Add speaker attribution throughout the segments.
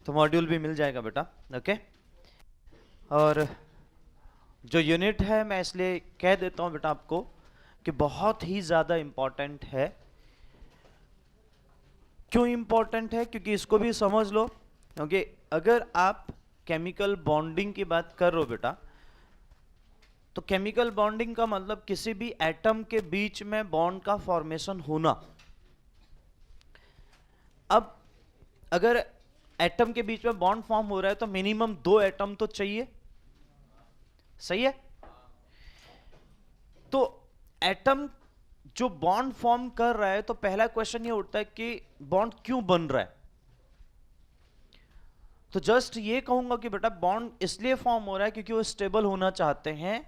Speaker 1: तो मॉड्यूल भी मिल जाएगा बेटा। ओके, और जो यूनिट है मैं इसलिए कह देता हूं बेटा आपको कि बहुत ही ज़्यादा इम्पॉर्टेंट है। क्यों इम्पॉर्टेंट है? क्योंकि इसको भी समझ लो। ओके, अगर आप केमिकल बॉन्डिंग की बात कर रहे हो बेटा, तो केमिकल बॉन्डिंग का मतलब किसी भी एटम के बीच में बॉन्ड का फॉर्मेशन होना। अब अगर एटम के बीच में बॉन्ड फॉर्म हो रहा है तो मिनिमम 2 एटम तो चाहिए, सही है? तो एटम जो बॉन्ड फॉर्म कर रहा है, तो पहला क्वेश्चन ये उठता है कि बॉन्ड क्यों बन रहा है। तो जस्ट ये कहूंगा कि बेटा बॉन्ड इसलिए फॉर्म हो रहा है क्योंकि वो स्टेबल होना चाहते हैं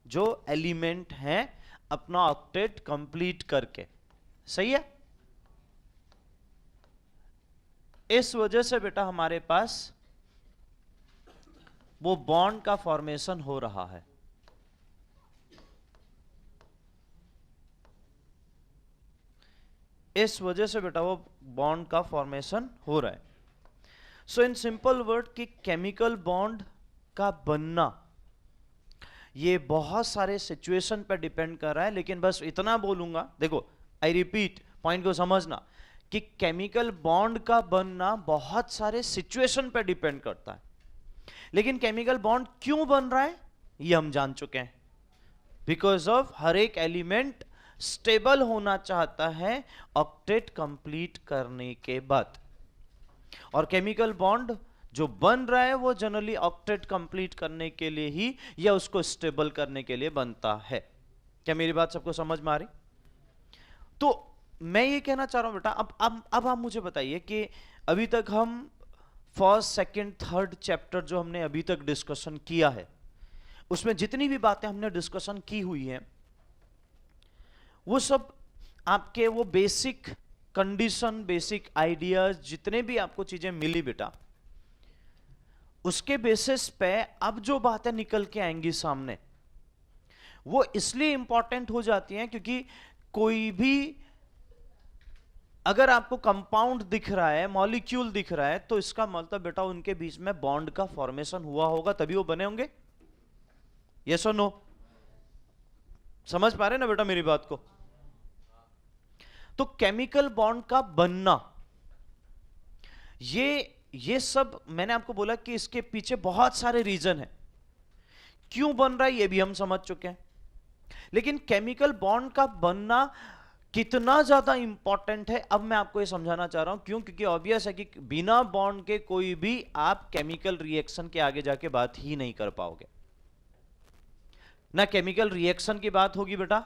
Speaker 1: जो एलिमेंट हैं अपना ऑक्टेट कंप्लीट करके, सही है? इस वजह से बेटा हमारे पास वो बॉन्ड का फॉर्मेशन हो रहा है। इस वजह से बेटा वो बॉन्ड का फॉर्मेशन हो रहा है। सो इन सिंपल वर्ड कि केमिकल बॉन्ड का बनना ये बहुत सारे सिचुएशन पर डिपेंड कर रहा है, लेकिन बस इतना बोलूंगा, देखो आई रिपीट पॉइंट को समझना कि केमिकल बॉन्ड का बनना बहुत सारे सिचुएशन पर डिपेंड करता है, लेकिन केमिकल बॉन्ड क्यों बन रहा है ये हम जान चुके हैं। बिकॉज ऑफ हर एक एलिमेंट स्टेबल होना चाहता है ऑक्टेट कंप्लीट करने के बाद, और केमिकल बॉन्ड जो बन रहा है वो जनरली ऑक्टेट कंप्लीट करने के लिए ही या उसको स्टेबल करने के लिए बनता है। क्या मेरी बात सबको समझ में आ रही? तो मैं ये कहना चाह रहा हूं बेटा, अब आप मुझे बताइए कि अभी तक हम फर्स्ट सेकंड थर्ड चैप्टर जो हमने अभी तक डिस्कशन किया है, उसमें जितनी भी बातें हमने डिस्कशन की हुई है वो सब आपके वो बेसिक कंडीशन, बेसिक आइडियाज, जितने भी आपको चीजें मिली बेटा, उसके बेसिस पे अब जो बातें निकल के आएंगी सामने वो इसलिए इंपॉर्टेंट हो जाती हैं क्योंकि कोई भी अगर आपको कंपाउंड दिख रहा है, मॉलिक्यूल दिख रहा है, तो इसका मतलब बेटा उनके बीच में बॉन्ड का फॉर्मेशन हुआ होगा तभी वो बने होंगे। यस और नो? समझ पा रहे ना बेटा मेरी बात को? तो केमिकल बॉन्ड का बनना, ये सब मैंने आपको बोला कि इसके पीछे बहुत सारे रीजन हैं। क्यों बन रहा है ये भी हम समझ चुके हैं, लेकिन केमिकल बॉन्ड का बनना कितना ज्यादा इंपॉर्टेंट है अब मैं आपको ये समझाना चाह रहा हूं। क्यों? क्योंकि ऑब्वियस है कि बिना बॉन्ड के कोई भी आप केमिकल रिएक्शन के आगे जाके बात ही नहीं कर पाओगे। ना केमिकल रिएक्शन की बात होगी बेटा,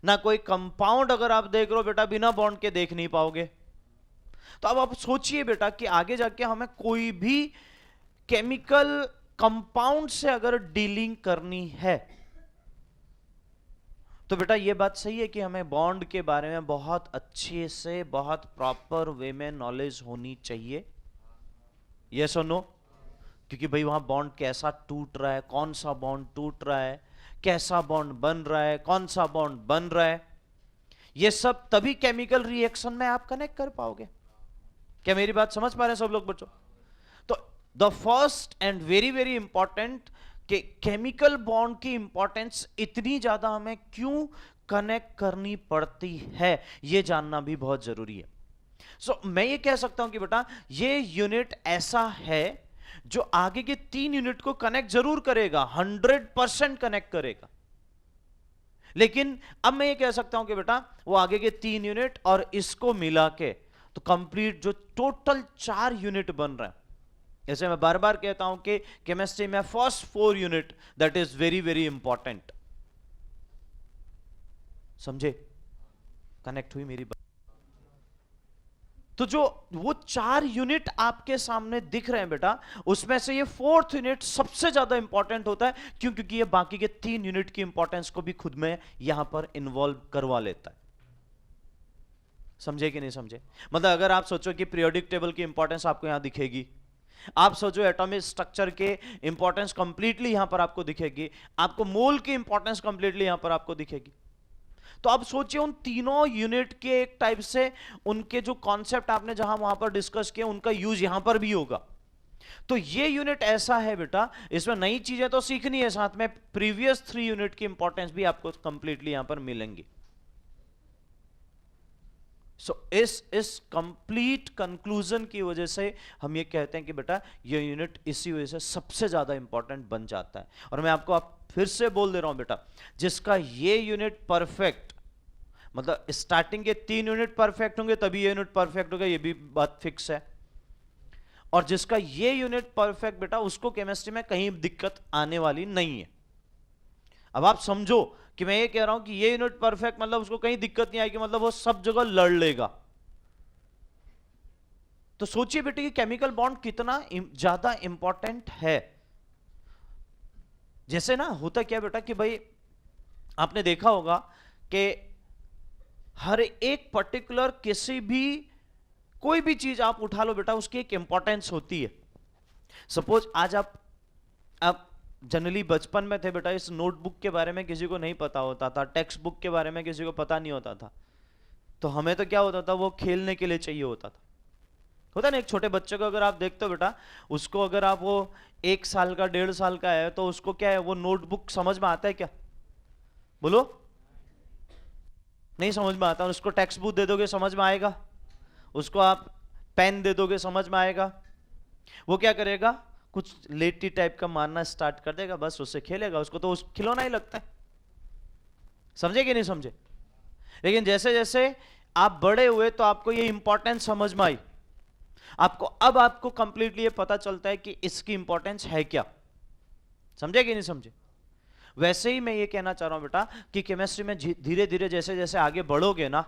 Speaker 1: ना कोई कंपाउंड अगर आप देख रहे हो बेटा बिना बॉन्ड के देख नहीं पाओगे। तो अब आप सोचिए बेटा कि आगे जाके हमें कोई भी केमिकल कंपाउंड से अगर डीलिंग करनी है तो बेटा ये बात सही है कि हमें बॉन्ड के बारे में बहुत अच्छे से, बहुत प्रॉपर वे में नॉलेज होनी चाहिए। यस और नो? क्योंकि भाई वहां बॉन्ड कैसा टूट रहा है, कौन सा बॉन्ड टूट रहा है, कैसा बॉन्ड बन रहा है, कौन सा बॉन्ड बन रहा है, ये सब तभी केमिकल रिएक्शन में आप कनेक्ट कर पाओगे। क्या मेरी बात समझ पा रहे हैं सब लोग बच्चों? तो the first and very very important कि केमिकल बॉन्ड की इंपॉर्टेंस इतनी ज्यादा हमें क्यों कनेक्ट करनी पड़ती है ये जानना भी बहुत जरूरी है। सो मैं ये कह सकता हूं कि बेटा ये यूनिट ऐसा है जो आगे के 3 यूनिट को कनेक्ट जरूर करेगा, 100% कनेक्ट करेगा, लेकिन अब मैं ये कह सकता हूं कि बेटा वो आगे के 3 यूनिट और इसको मिला के तो कंप्लीट जो टोटल 4 यूनिट बन रहा है। जैसे मैं बार बार कहता हूं कि केमिस्ट्री में first 4 unit that is very very important. समझे? कनेक्ट हुई मेरी बात? तो जो वो 4 यूनिट आपके सामने दिख रहे हैं बेटा, उसमें से ये 4th यूनिट सबसे ज्यादा इंपॉर्टेंट होता है। क्यों? क्योंकि ये बाकी के 3 यूनिट की इंपॉर्टेंस को भी खुद में यहां पर इन्वॉल्व करवा लेता है। समझे कि नहीं समझे? मतलब अगर आप सोचो कि पीरियोडिक टेबल की इंपॉर्टेंस आपको यहां दिखेगी, आप सोचो एटॉमिक स्ट्रक्चर के इंपॉर्टेंस कंप्लीटली यहां पर आपको दिखेगी, आपको मोल की इंपॉर्टेंस कंप्लीटली यहां पर आपको दिखेगी। तो आप सोचिए उन तीनों यूनिट के एक टाइप से उनके जो कॉन्सेप्ट आपने जहां वहां पर डिस्कस किए उनका यूज यहां पर भी होगा। तो ये यूनिट ऐसा है बेटा, इसमें नई चीजें तो सीखनी है, साथ में प्रीवियस 3 यूनिट की इंपॉर्टेंस भी आपको कंप्लीटली यहां पर मिलेंगी। सो इस कंप्लीट कंक्लूजन की वजह से हम ये कहते हैं कि बेटा ये यूनिट इसी वजह से सबसे ज्यादा इंपॉर्टेंट बन जाता है। और मैं आपको फिर से बोल दे रहा हूं बेटा, जिसका ये यूनिट परफेक्ट, मतलब स्टार्टिंग के 3 यूनिट परफेक्ट होंगे तभी ये यूनिट परफेक्ट होगा, ये भी बात फिक्स है। और जिसका ये यूनिट परफेक्ट बेटा, उसको केमिस्ट्री में कहीं दिक्कत आने वाली नहीं है। अब आप समझो कि मैं ये कह रहा हूं कि ये यूनिट परफेक्ट मतलब उसको कहीं दिक्कत नहीं आएगी, मतलब वो सब जगह लड़ लेगा। तो सोचिए बेटे कि केमिकल बॉन्ड कितना ज्यादा इंपॉर्टेंट है। जैसे ना होता क्या बेटा कि भाई आपने देखा होगा कि हर एक पर्टिकुलर किसी भी कोई भी चीज आप उठा लो बेटा, उसकी एक इंपॉर्टेंस होती है। सपोज आज आप जनरली बचपन में थे बेटा, इस नोटबुक के बारे में किसी को नहीं पता होता था, टेक्स्ट बुक के बारे में किसी को पता नहीं होता था। तो हमें तो क्या होता था, वो खेलने के लिए चाहिए होता था। होता ना, एक छोटे बच्चे को अगर आप देखते हो बेटा, उसको अगर आप वो 1 साल का 1.5 साल का है तो उसको क्या है, वो नोटबुक समझ में आता है क्या? बोलो, नहीं समझ में आता। उसको टेक्स्ट बुक दे दोगे समझ में आएगा? उसको आप पेन दे दोगे समझ में आएगा? वो क्या करेगा, कुछ लेटी टाइप का मारना स्टार्ट कर देगा, बस उससे खेलेगा। उसको तो उस खिलौना ही लगता है। समझे कि नहीं समझे? लेकिन जैसे जैसे आप बड़े हुए तो आपको ये इंपॉर्टेंस समझ में आई। आपको कंप्लीटली ये पता चलता है कि इसकी इंपॉर्टेंस है क्या। समझे कि नहीं समझे? वैसे ही मैं ये कहना चाह रहा हूं बेटा कि केमिस्ट्री में धीरे धीरे जैसे जैसे आगे बढ़ोगे ना,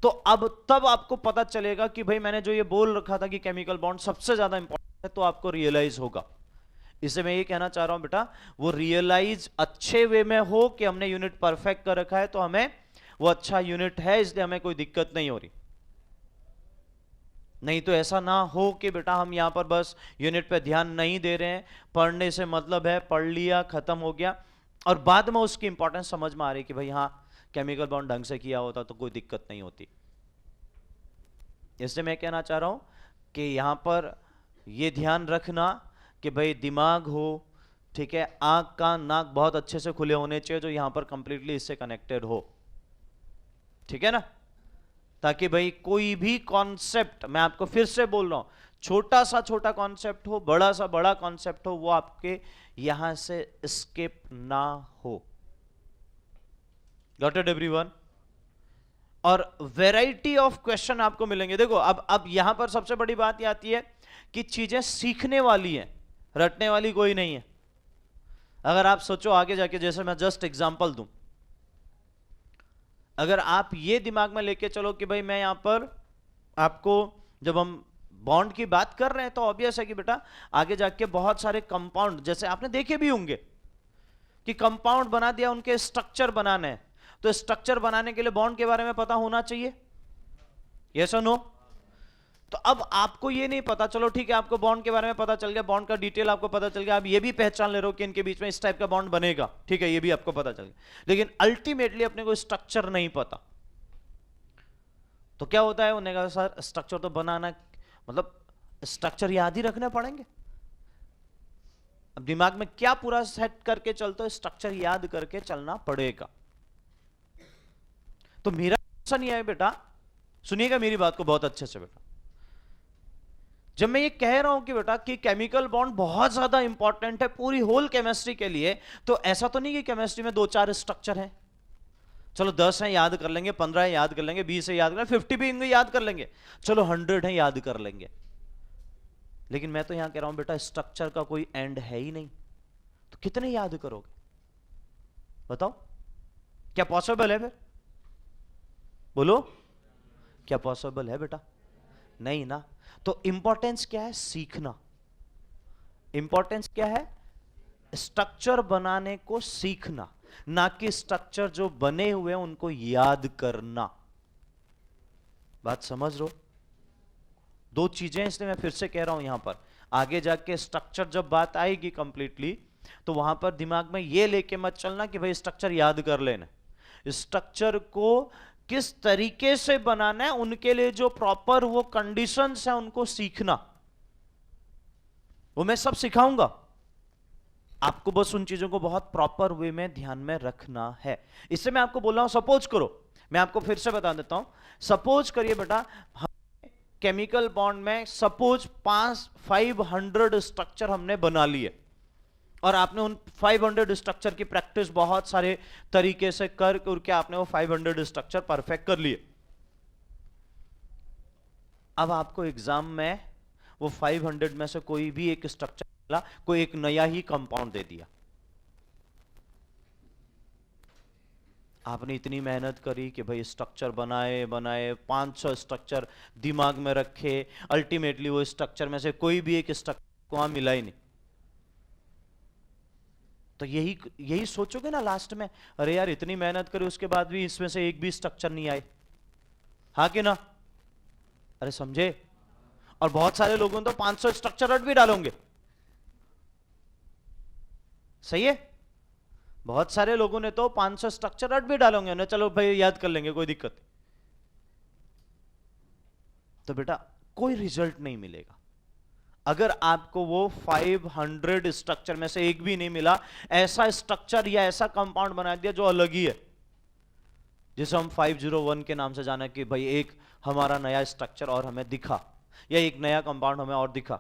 Speaker 1: तो अब तब आपको पता चलेगा कि भाई मैंने जो ये बोल रखा था कि केमिकल बॉन्ड सबसे ज्यादा इंपॉर्टेंट है, तो आपको रियलाइज होगा। इससे मैं ये कहना चाह रहा हूं बेटा, वो रियलाइज अच्छे वे में हो कि हमने यूनिट परफेक्ट कर रखा है, तो हमें वो अच्छा यूनिट है, इसलिए हमें कोई दिक्कत नहीं हो रही। नहीं तो ऐसा ना हो कि बेटा हम यहां पर बस यूनिट पे ध्यान नहीं दे रहे हैं, पढ़ने से मतलब है, पढ़ लिया खत्म हो गया, और बाद में उसकी इंपॉर्टेंस समझ में आ रही कि भाई हाँ केमिकल बॉन्ड ढंग से किया होता तो कोई दिक्कत नहीं होती। इसलिए मैं कहना चाह रहा हूं कि यहां पर ये ध्यान रखना कि भाई दिमाग हो, ठीक है, आंख कान नाक बहुत अच्छे से खुले होने चाहिए, जो यहां पर कंप्लीटली इससे कनेक्टेड हो, ठीक है ना, ताकि भाई कोई भी कॉन्सेप्ट, मैं आपको फिर से बोल रहा हूं, छोटा सा छोटा कॉन्सेप्ट हो, बड़ा सा बड़ा कॉन्सेप्ट हो, वो आपके यहां से स्किप ना हो। Got it everyone? और वैरायटी ऑफ क्वेश्चन आपको मिलेंगे। देखो अब यहां पर सबसे बड़ी बात ये आती है कि चीजें सीखने वाली हैं, रटने वाली कोई नहीं है। अगर आप सोचो आगे जाके, जैसे मैं जस्ट एग्जांपल दूं, अगर आप ये दिमाग में लेके चलो कि भाई मैं यहां पर आपको, जब हम बॉन्ड की बात कर रहे हैं तो ऑब्वियस है कि बेटा आगे जाके बहुत सारे कंपाउंड, जैसे आपने देखे भी होंगे कि कंपाउंड बना दिया, उनके स्ट्रक्चर बनाने हैं, तो स्ट्रक्चर बनाने के लिए बॉन्ड के बारे में पता होना चाहिए, यस और नो? तो अब आपको ये नहीं पता, चलो ठीक है, आपको बॉन्ड के बारे में पता चल गया, बॉन्ड का डिटेल आपको पता चल गया, आप ये भी पहचान ले रहे हो कि इनके बीच में इस टाइप का बॉन्ड बनेगा, ठीक है, ये भी आपको पता चल गया, लेकिन अल्टीमेटली अपने को स्ट्रक्चर नहीं पता। तो क्या होता है, उन्होंने कहा सर स्ट्रक्चर तो बनाना, मतलब स्ट्रक्चर याद ही रखने पड़ेंगे। अब दिमाग में क्या पूरा सेट करके चलते हो, स्ट्रक्चर याद करके चलना पड़ेगा। तो मेरा ऐसा नहीं है बेटा, सुनिएगा मेरी बात को बहुत अच्छे से बेटा, जब मैं ये कह रहा हूं कि बेटा कि केमिकल बॉन्ड बहुत ज्यादा इंपॉर्टेंट है पूरी होल केमिस्ट्री के लिए, तो ऐसा तो नहीं कि केमिस्ट्री में 2-4 स्ट्रक्चर हैं, चलो 10 हैं याद कर लेंगे, 15 है याद कर लेंगे, 20 है याद कर लेंगे, 50 भी इनको याद कर लेंगे, चलो 100 है याद कर लेंगे। लेकिन मैं तो यहां कह रहा हूं बेटा स्ट्रक्चर का कोई एंड है ही नहीं, तो कितने याद करोगे बताओ? क्या पॉसिबल है फिर? बोलो, क्या पॉसिबल है बेटा? नहीं ना। तो इंपॉर्टेंस क्या है? सीखना। इंपॉर्टेंस क्या है? स्ट्रक्चर बनाने को सीखना, ना कि स्ट्रक्चर जो बने हुए हैं उनको याद करना। बात समझ लो, दो चीजें, इसलिए मैं फिर से कह रहा हूं यहां पर आगे जाके स्ट्रक्चर जब बात आएगी कंप्लीटली, तो वहां पर दिमाग में ये लेके मत चलना कि भाई स्ट्रक्चर याद कर लेना। स्ट्रक्चर को किस तरीके से बनाना है, उनके लिए जो प्रॉपर वो कंडीशंस है उनको सीखना। वो मैं सब सिखाऊंगा, आपको बस उन चीजों को बहुत प्रॉपर वे में ध्यान में रखना है। इससे मैं आपको बोल रहा हूं, सपोज करो, मैं आपको फिर से बता देता हूं, सपोज करिए बेटा केमिकल बॉन्ड में सपोज 500 स्ट्रक्चर हमने बना लिए, और आपने उन 500 स्ट्रक्चर की प्रैक्टिस बहुत सारे तरीके से करके आपने वो 500 स्ट्रक्चर परफेक्ट कर लिए। अब आपको एग्जाम में वो 500 में से कोई भी एक स्ट्रक्चर मिला, कोई एक नया ही कंपाउंड दे दिया। आपने इतनी मेहनत करी कि भाई स्ट्रक्चर बनाए बनाए 500 स्ट्रक्चर दिमाग में रखे, अल्टीमेटली वो स्ट्रक्चर में से कोई भी एक स्ट्रक्चर को वहां मिला ही नहीं। तो यही सोचोगे ना लास्ट में, अरे यार इतनी मेहनत करी उसके बाद भी इसमें से एक भी स्ट्रक्चर नहीं आए, हाँ कि ना? अरे समझे? और बहुत सारे लोगों ने तो 500 स्ट्रक्चर रट भी डालोगे, सही है? बहुत सारे लोगों ने तो 500 स्ट्रक्चर रट भी डालोगे ना, चलो भाई याद कर लेंगे, कोई दिक्कत नहीं। तो बेटा कोई रिजल्ट नहीं मिलेगा अगर आपको वो 500 स्ट्रक्चर में से एक भी नहीं मिला, ऐसा स्ट्रक्चर या ऐसा कंपाउंड बना दिया जो अलग ही है, जिसे हम 501 के नाम से जाना कि भाई एक हमारा नया स्ट्रक्चर और हमें दिखा, या एक नया कंपाउंड हमें और दिखा।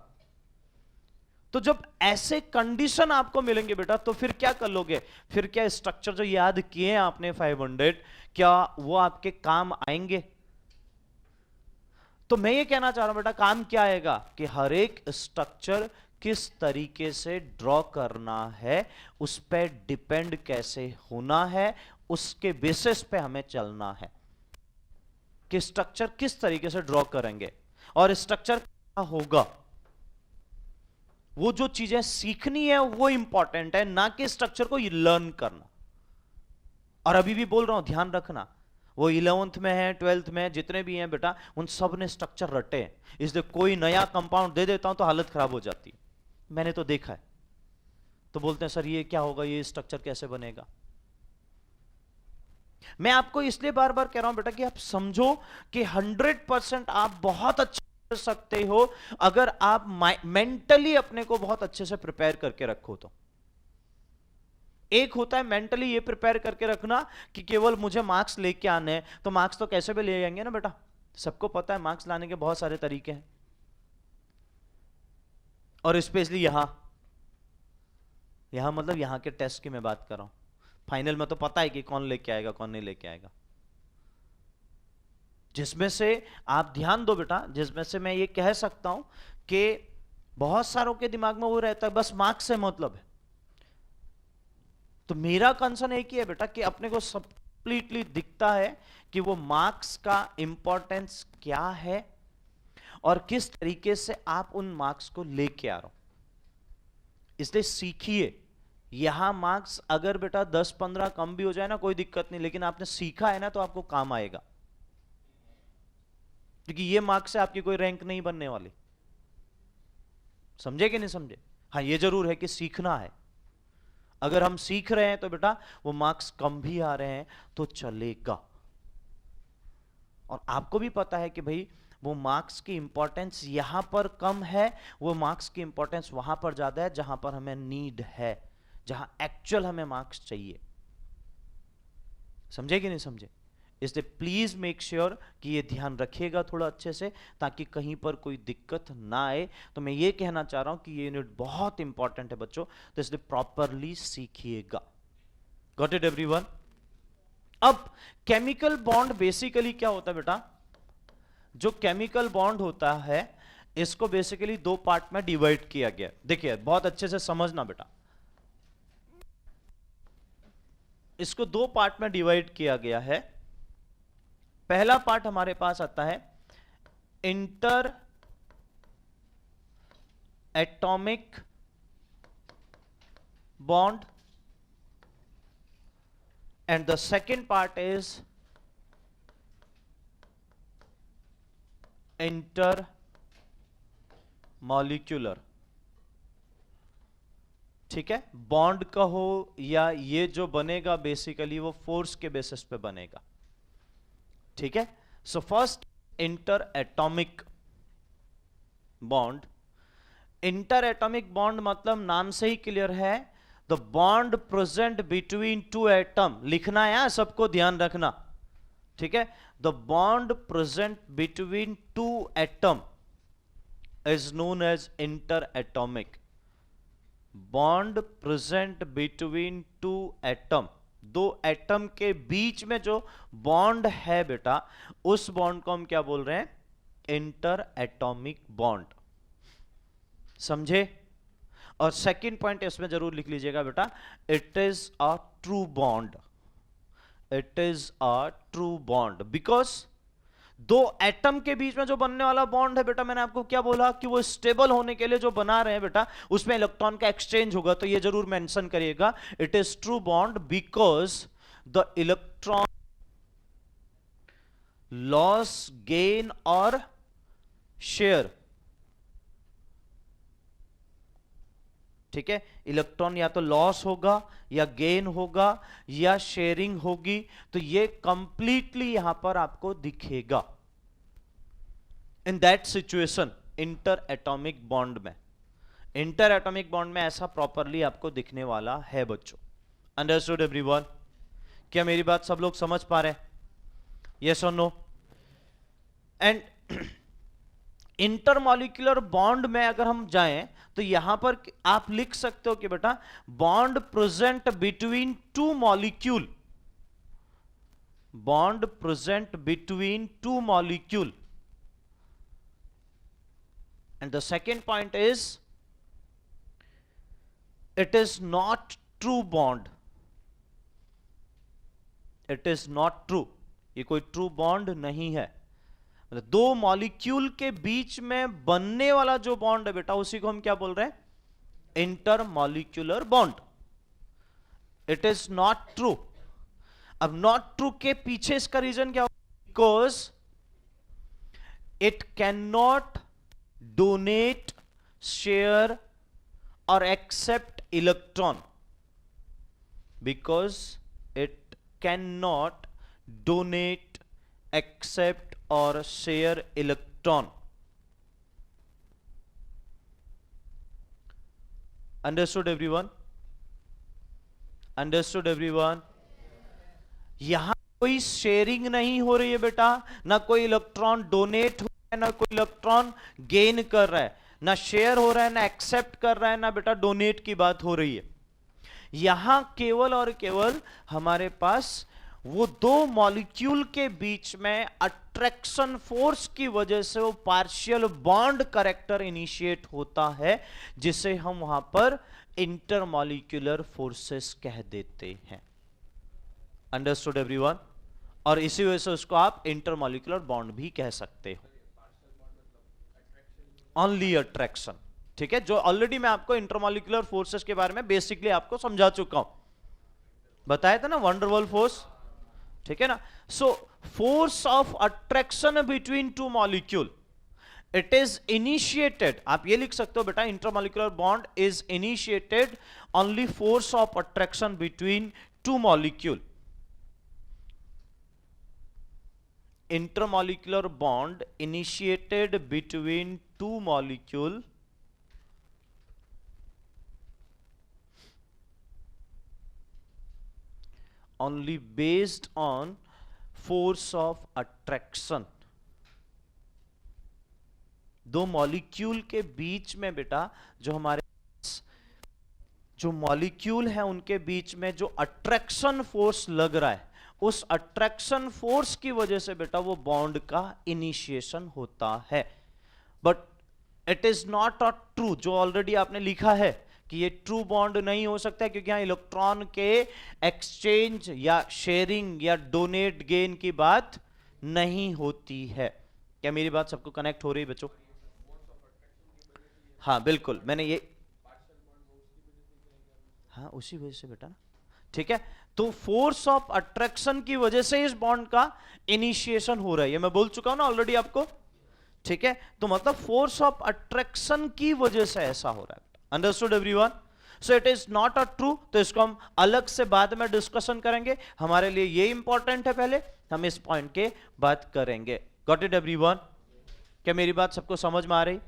Speaker 1: तो जब ऐसे कंडीशन आपको मिलेंगे बेटा, तो फिर क्या कर लोगे? फिर क्या स्ट्रक्चर जो याद किए हैं आपने 500, क्या वो आपके काम आएंगे? तो मैं ये कहना चाह रहा हूं बेटा, काम क्या आएगा कि हर एक स्ट्रक्चर किस तरीके से ड्रॉ करना है, उस पर डिपेंड कैसे होना है, उसके बेसिस पे हमें चलना है कि स्ट्रक्चर किस तरीके से ड्रॉ करेंगे और स्ट्रक्चर क्या होगा। वो जो चीजें सीखनी है वो इंपॉर्टेंट है, ना कि स्ट्रक्चर को लर्न करना। और अभी भी बोल रहा हूं, ध्यान रखना, वो 11th में है, 12th में, जितने भी हैं बेटा, उन सब ने स्ट्रक्चर रटे हैं, इसलिए कोई नया कंपाउंड दे देता हूं तो हालत खराब हो जाती है। मैंने तो देखा है, तो बोलते हैं सर ये क्या होगा, ये स्ट्रक्चर कैसे बनेगा। मैं आपको इसलिए बार बार कह रहा हूं बेटा कि आप समझो कि 100% आप बहुत अच्छे कर सकते हो अगर आप मेंटली अपने को बहुत अच्छे से प्रिपेयर करके रखो। तो एक होता है मेंटली ये प्रिपेयर करके रखना कि केवल मुझे मार्क्स लेके आने हैं, तो मार्क्स तो कैसे भी ले जाएंगे ना बेटा, सबको पता है मार्क्स लाने के बहुत सारे तरीके हैं। और स्पेशली यहां मतलब यहां के टेस्ट की मैं बात कर रहा हूं, फाइनल में तो पता है कि कौन लेके आएगा कौन नहीं लेके आएगा। जिसमें से आप ध्यान दो बेटा, जिसमें से मैं ये कह सकता हूं कि बहुत सारों के दिमाग में वो रहता है बस मार्क्स से मतलब है। तो मेरा कंसर्न एक ही है बेटा कि अपने को कंप्लीटली दिखता है कि वो मार्क्स का इंपॉर्टेंस क्या है और किस तरीके से आप उन मार्क्स को लेके आ रहे हो। इसलिए सीखिए, यहां मार्क्स अगर बेटा 10-15 कम भी हो जाए ना कोई दिक्कत नहीं, लेकिन आपने सीखा है ना तो आपको काम आएगा, क्योंकि ये मार्क्स से आपकी कोई रैंक नहीं बनने वाली। समझे कि नहीं समझे? हाँ ये जरूर है कि सीखना है, अगर हम सीख रहे हैं तो बेटा वो मार्क्स कम भी आ रहे हैं तो चलेगा। और आपको भी पता है कि भाई वो मार्क्स की इंपॉर्टेंस यहां पर कम है, वो मार्क्स की इंपॉर्टेंस वहां पर ज्यादा है जहां पर हमें नीड है, जहां एक्चुअल हमें मार्क्स चाहिए। समझे कि नहीं समझे? इसलिए प्लीज मेक श्योर कि ये ध्यान रखिएगा थोड़ा अच्छे से, ताकि कहीं पर कोई दिक्कत ना आए। तो मैं ये कहना चाह रहा हूं कि ये यूनिट बहुत इंपॉर्टेंट है बच्चों, तो इसलिए प्रॉपरली सीखिएगा। Got it everyone? अब केमिकल बॉन्ड बेसिकली क्या होता है बेटा? जो केमिकल बॉन्ड होता है इसको बेसिकली दो पार्ट में डिवाइड किया गया। देखिए बहुत अच्छे से समझना बेटा, इसको दो पार्ट में डिवाइड किया गया है। पहला पार्ट हमारे पास आता है inter atomic bond, and the second part is intermolecular। ठीक है, बॉन्ड का हो या ये जो बनेगा बेसिकली वो फोर्स के बेसिस पे बनेगा। ठीक है, so first inter atomic bond, inter atomic bond मतलब नाम से ही क्लियर है, the bond present between two atom. लिखना है सबको, ध्यान रखना, ठीक है। The bond present between two atom is known as inter atomic. Bond present between two atom, दो एटम के बीच में जो बॉन्ड है बेटा, उस बॉन्ड को हम क्या बोल रहे हैं? Inter atomic bond. समझे? और सेकंड पॉइंट इसमें जरूर लिख लीजिएगा बेटा, it is a true bond. It is a true bond because दो एटम के बीच में जो बनने वाला बॉन्ड है बेटा, मैंने आपको क्या बोला कि वो स्टेबल होने के लिए जो बना रहे हैं बेटा, उसमें इलेक्ट्रॉन का एक्सचेंज होगा। तो ये जरूर मेंशन करिएगा, it is true bond because the electron loss, gain और शेयर, ठीक है। इलेक्ट्रॉन या तो लॉस होगा या गेन होगा या शेयरिंग होगी, तो ये कंप्लीटली यहां पर आपको दिखेगा in that situation inter atomic bond में। इंटर एटॉमिक बॉन्ड में ऐसा प्रॉपरली आपको दिखने वाला है बच्चों। Understood everyone? क्या मेरी बात सब लोग समझ पा रहे हैं? यस और नो? एंड इंटरमॉलिक्यूलर बॉन्ड में अगर हम जाएं तो यहां पर आप लिख सकते हो कि बेटा bond present between two molecule, bond present between two molecule. And the second point is it is not true bond. It is not true, ये कोई ट्रू बॉन्ड नहीं है। दो मॉलिक्यूल के बीच में बनने वाला जो बॉन्ड है बेटा, उसी को हम क्या बोल रहे हैं? Intermolecular bond. It is not true. अब नॉट ट्रू के पीछे इसका रीजन क्या होगा? Because it can not donate, share और accept electron. Because it can not donate, accept और share electron. Understood everyone? Understood everyone? यहां कोई शेयरिंग नहीं हो रही है बेटा, ना कोई इलेक्ट्रॉन डोनेट हो रहा है, ना कोई इलेक्ट्रॉन गेन कर रहा है, ना शेयर हो रहा है, ना एक्सेप्ट कर रहा है, ना बेटा डोनेट की बात हो रही है। यहां केवल और केवल हमारे पास वो दो मॉलिक्यूल के बीच में अट्रैक्शन फोर्स की वजह से वो पार्शियल बॉन्ड कैरेक्टर इनिशिएट होता है, जिसे हम वहां पर इंटरमॉलिक्यूलर फोर्सेस कह देते हैं। Understood everyone? और इसी वजह से उसको आप इंटरमॉलिक्यूलर बॉन्ड भी कह सकते हो। ओनली अट्रैक्शन, ठीक है, जो ऑलरेडी मैं आपको इंटरमॉलिक्यूलर फोर्सेस के बारे में बेसिकली आपको समझा चुका हूं, बताया था ना, वंडरवॉल फोर्स, ठीक है ना। So force of attraction between two molecule, it is initiated, आप ये लिख सकते हो बेटा, intermolecular bond is initiated only force of attraction between two molecule. Intermolecular bond initiated between two molecule only based on force of attraction। दो molecule के बीच में बेटा जो हमारे जो मॉलिक्यूल है उनके बीच में जो अट्रैक्शन फोर्स लग रहा है, उस अट्रैक्शन फोर्स की वजह से बेटा वो बॉन्ड का इनिशिएशन होता है। But it is not a true, जो ऑलरेडी आपने लिखा है कि ये ट्रू बॉन्ड नहीं हो सकता, क्योंकि यहां इलेक्ट्रॉन के एक्सचेंज या शेयरिंग या डोनेट गेन की बात नहीं होती है। क्या मेरी बात सबको कनेक्ट हो रही है बच्चों? हाँ बिल्कुल, मैंने ये, हाँ उसी वजह से बेटा ना, ठीक है। तो फोर्स ऑफ अट्रैक्शन की वजह से इस बॉन्ड का इनिशिएशन हो रहा है, ये मैं बोल चुका हूं ना ऑलरेडी आपको, ठीक है। तो मतलब फोर्स ऑफ अट्रैक्शन की वजह से ऐसा हो रहा है। Understood everyone? So it is not a true, तो इसको हम अलग से बाद में डिस्कशन करेंगे, हमारे लिए ये इंपॉर्टेंट है, पहले हम इस पॉइंट के बात करेंगे। Got it everyone? क्या मेरी बात सबको समझ में आ रही?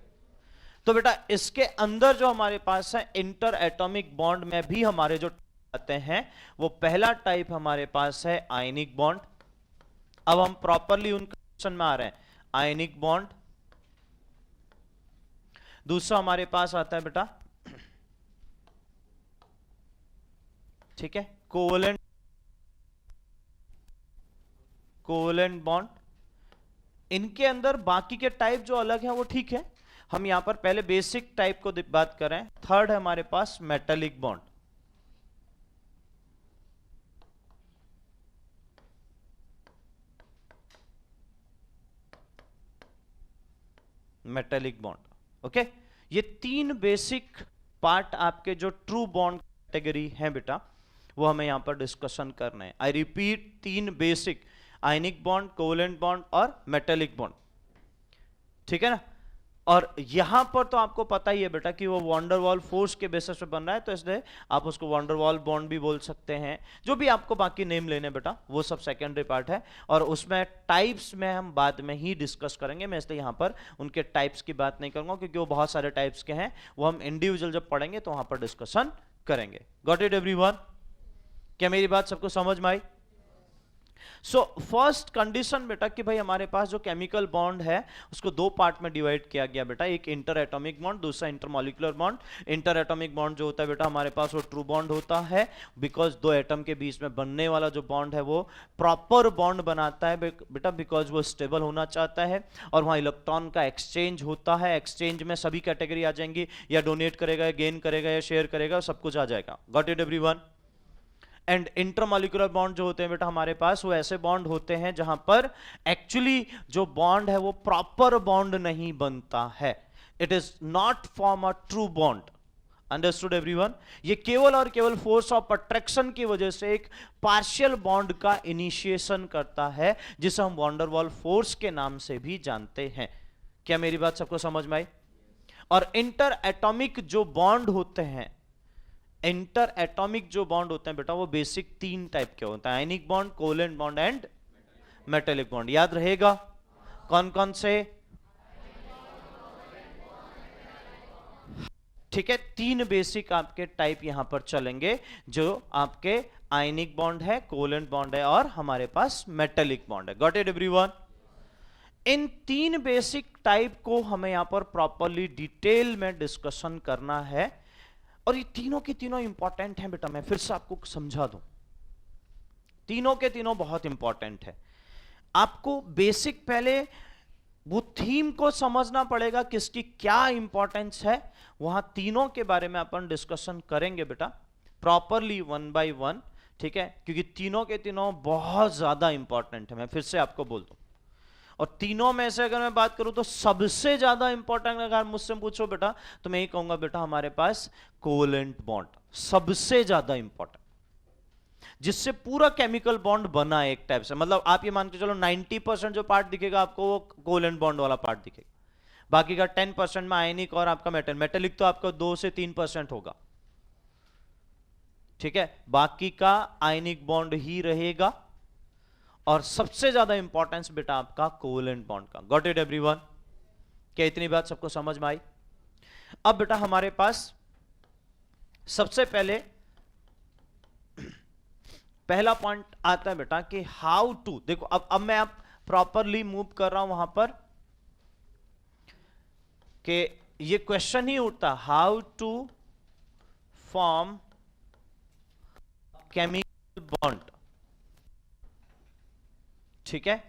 Speaker 1: तो बेटा इसके अंदर जो हमारे पास है इंटर एटॉमिक बॉन्ड में भी हमारे जो आते हैं वो पहला टाइप हमारे पास है आयनिक बॉन्ड। अब हम प्रॉपरली उन कंडीशन में आ रहे हैं। आयनिक बॉन्ड, दूसरा हमारे पास आता है बेटा, ठीक है, कोवेलेंट बॉन्ड। इनके अंदर बाकी के टाइप जो अलग है वो ठीक है, हम यहां पर पहले बेसिक टाइप को बात कर रहे हैं। थर्ड है हमारे पास metallic bond. Metallic bond, okay. ये तीन बेसिक पार्ट आपके जो ट्रू बॉन्ड कैटेगरी है बेटा, वो हमें यहां पर डिस्कशन करना है। आई रिपीट, तीन basic, ionic bond, covalent bond और मेटेलिक बॉन्ड, ठीक है ना। और यहां पर तो आपको पता ही है बेटा कि वो वंडरवॉल फोर्स के बेसिस पे बन रहा है, तो इसलिए आप उसको वंडरवॉल बॉन्ड भी बोल सकते हैं। जो भी आपको बाकी नेम लेने बेटा, वो सब सेकेंडरी पार्ट है, और उसमें टाइप्स में हम बाद में ही डिस्कस करेंगे। मैं इसलिए यहां पर उनके टाइप्स की बात नहीं करूंगा, क्योंकि वो बहुत सारे टाइप्स के हैं, वो हम इंडिविजुअल जब पढ़ेंगे तो वहां पर डिस्कशन करेंगे। Got it everyone? क्या मेरी बात सबको समझ में आई? सो फर्स्ट कंडीशन बेटा कि भाई हमारे पास जो केमिकल बॉन्ड है उसको दो पार्ट में डिवाइड किया गया बेटा, एक इंटर एटॉमिक बॉन्ड, दूसरा intermolecular bond. Inter atomic bond जो होता है बेटा हमारे पास वो ट्रू बॉन्ड होता है, बिकॉज दो एटम के बीच में बनने वाला जो बॉन्ड है वो प्रॉपर बॉन्ड बनाता है बेटा, बिकॉज वो स्टेबल होना चाहता है, और वहां इलेक्ट्रॉन का एक्सचेंज होता है। एक्सचेंज में सभी कैटेगरी आ जाएंगी, या डोनेट करेगा, या गेन करेगा, या शेयर करेगा, सब कुछ आ जाएगा। Got it everyone? And intermolecular bond जो होते हैं बेटा हमारे पास, वो ऐसे बॉन्ड होते हैं जहां पर एक्चुअली जो बॉन्ड है वो प्रॉपर बॉन्ड नहीं बनता है। It is not form a true bond. Understood everyone? ये केवल और केवल फोर्स ऑफ अट्रैक्शन की वजह से एक पार्शियल बॉन्ड का इनिशिएशन करता है, जिसे हम वंडरवॉल फोर्स के नाम से भी जानते हैं। क्या मेरी बात सबको समझ में आई? और इंटर एटॉमिक जो बॉन्ड होते हैं, इंटर एटॉमिक जो बॉन्ड होते हैं बेटा, वो बेसिक तीन टाइप के होते हैं, ionic bond, covalent bond and metallic bond. याद रहेगा कौन कौन से? ठीक है, तीन बेसिक आपके टाइप यहां पर चलेंगे, जो आपके आयनिक बॉन्ड है, कोवेलेंट बॉन्ड है, और हमारे पास मेटेलिक बॉन्ड है। Got it everyone? इन तीन बेसिक टाइप को हमें यहां पर प्रॉपरली डिटेल में डिस्कशन करना है, और ये तीनों के तीनों इंपॉर्टेंट हैं बेटा। मैं फिर से आपको समझा दूं, तीनों के तीनों बहुत इंपॉर्टेंट है। आपको बेसिक पहले वो थीम को समझना पड़ेगा, किसकी क्या इंपॉर्टेंस है, वहां तीनों के बारे में अपन डिस्कशन करेंगे बेटा प्रॉपरली, वन बाय वन, ठीक है, क्योंकि तीनों के तीनों बहुत ज्यादा इंपॉर्टेंट है। मैं फिर से आपको बोल दूं, और तीनों में से अगर मैं बात करूं तो सबसे ज्यादा इंपॉर्टेंट अगर मुझसे पूछो बेटा, तो मैं ये कहूंगा बेटा हमारे पास कोवेलेंट बॉन्ड सबसे ज्यादा इंपॉर्टेंट, जिससे पूरा केमिकल बॉन्ड बना है एक टाइप से। मतलब आप ये मान के चलो 90% जो पार्ट दिखेगा आपको वो कोवेलेंट बॉन्ड वाला पार्ट दिखेगा, बाकी का 10% में आयनिक और आपका मेटेलिक तो आपका 2 से 3% होगा, ठीक है, बाकी का आयनिक बॉन्ड ही रहेगा, और सबसे ज्यादा इंपॉर्टेंस बेटा आपका कोवेलेंट बॉन्ड का। Got it everyone? क्या इतनी बात सबको समझ में आई? अब बेटा हमारे पास सबसे पहले पहला पॉइंट आता है बेटा कि हाउ टू, देखो अब मैं आप प्रॉपरली मूव कर रहा हूं वहां पर कि ये क्वेश्चन ही उठता, how to form chemical bond, ठीक है।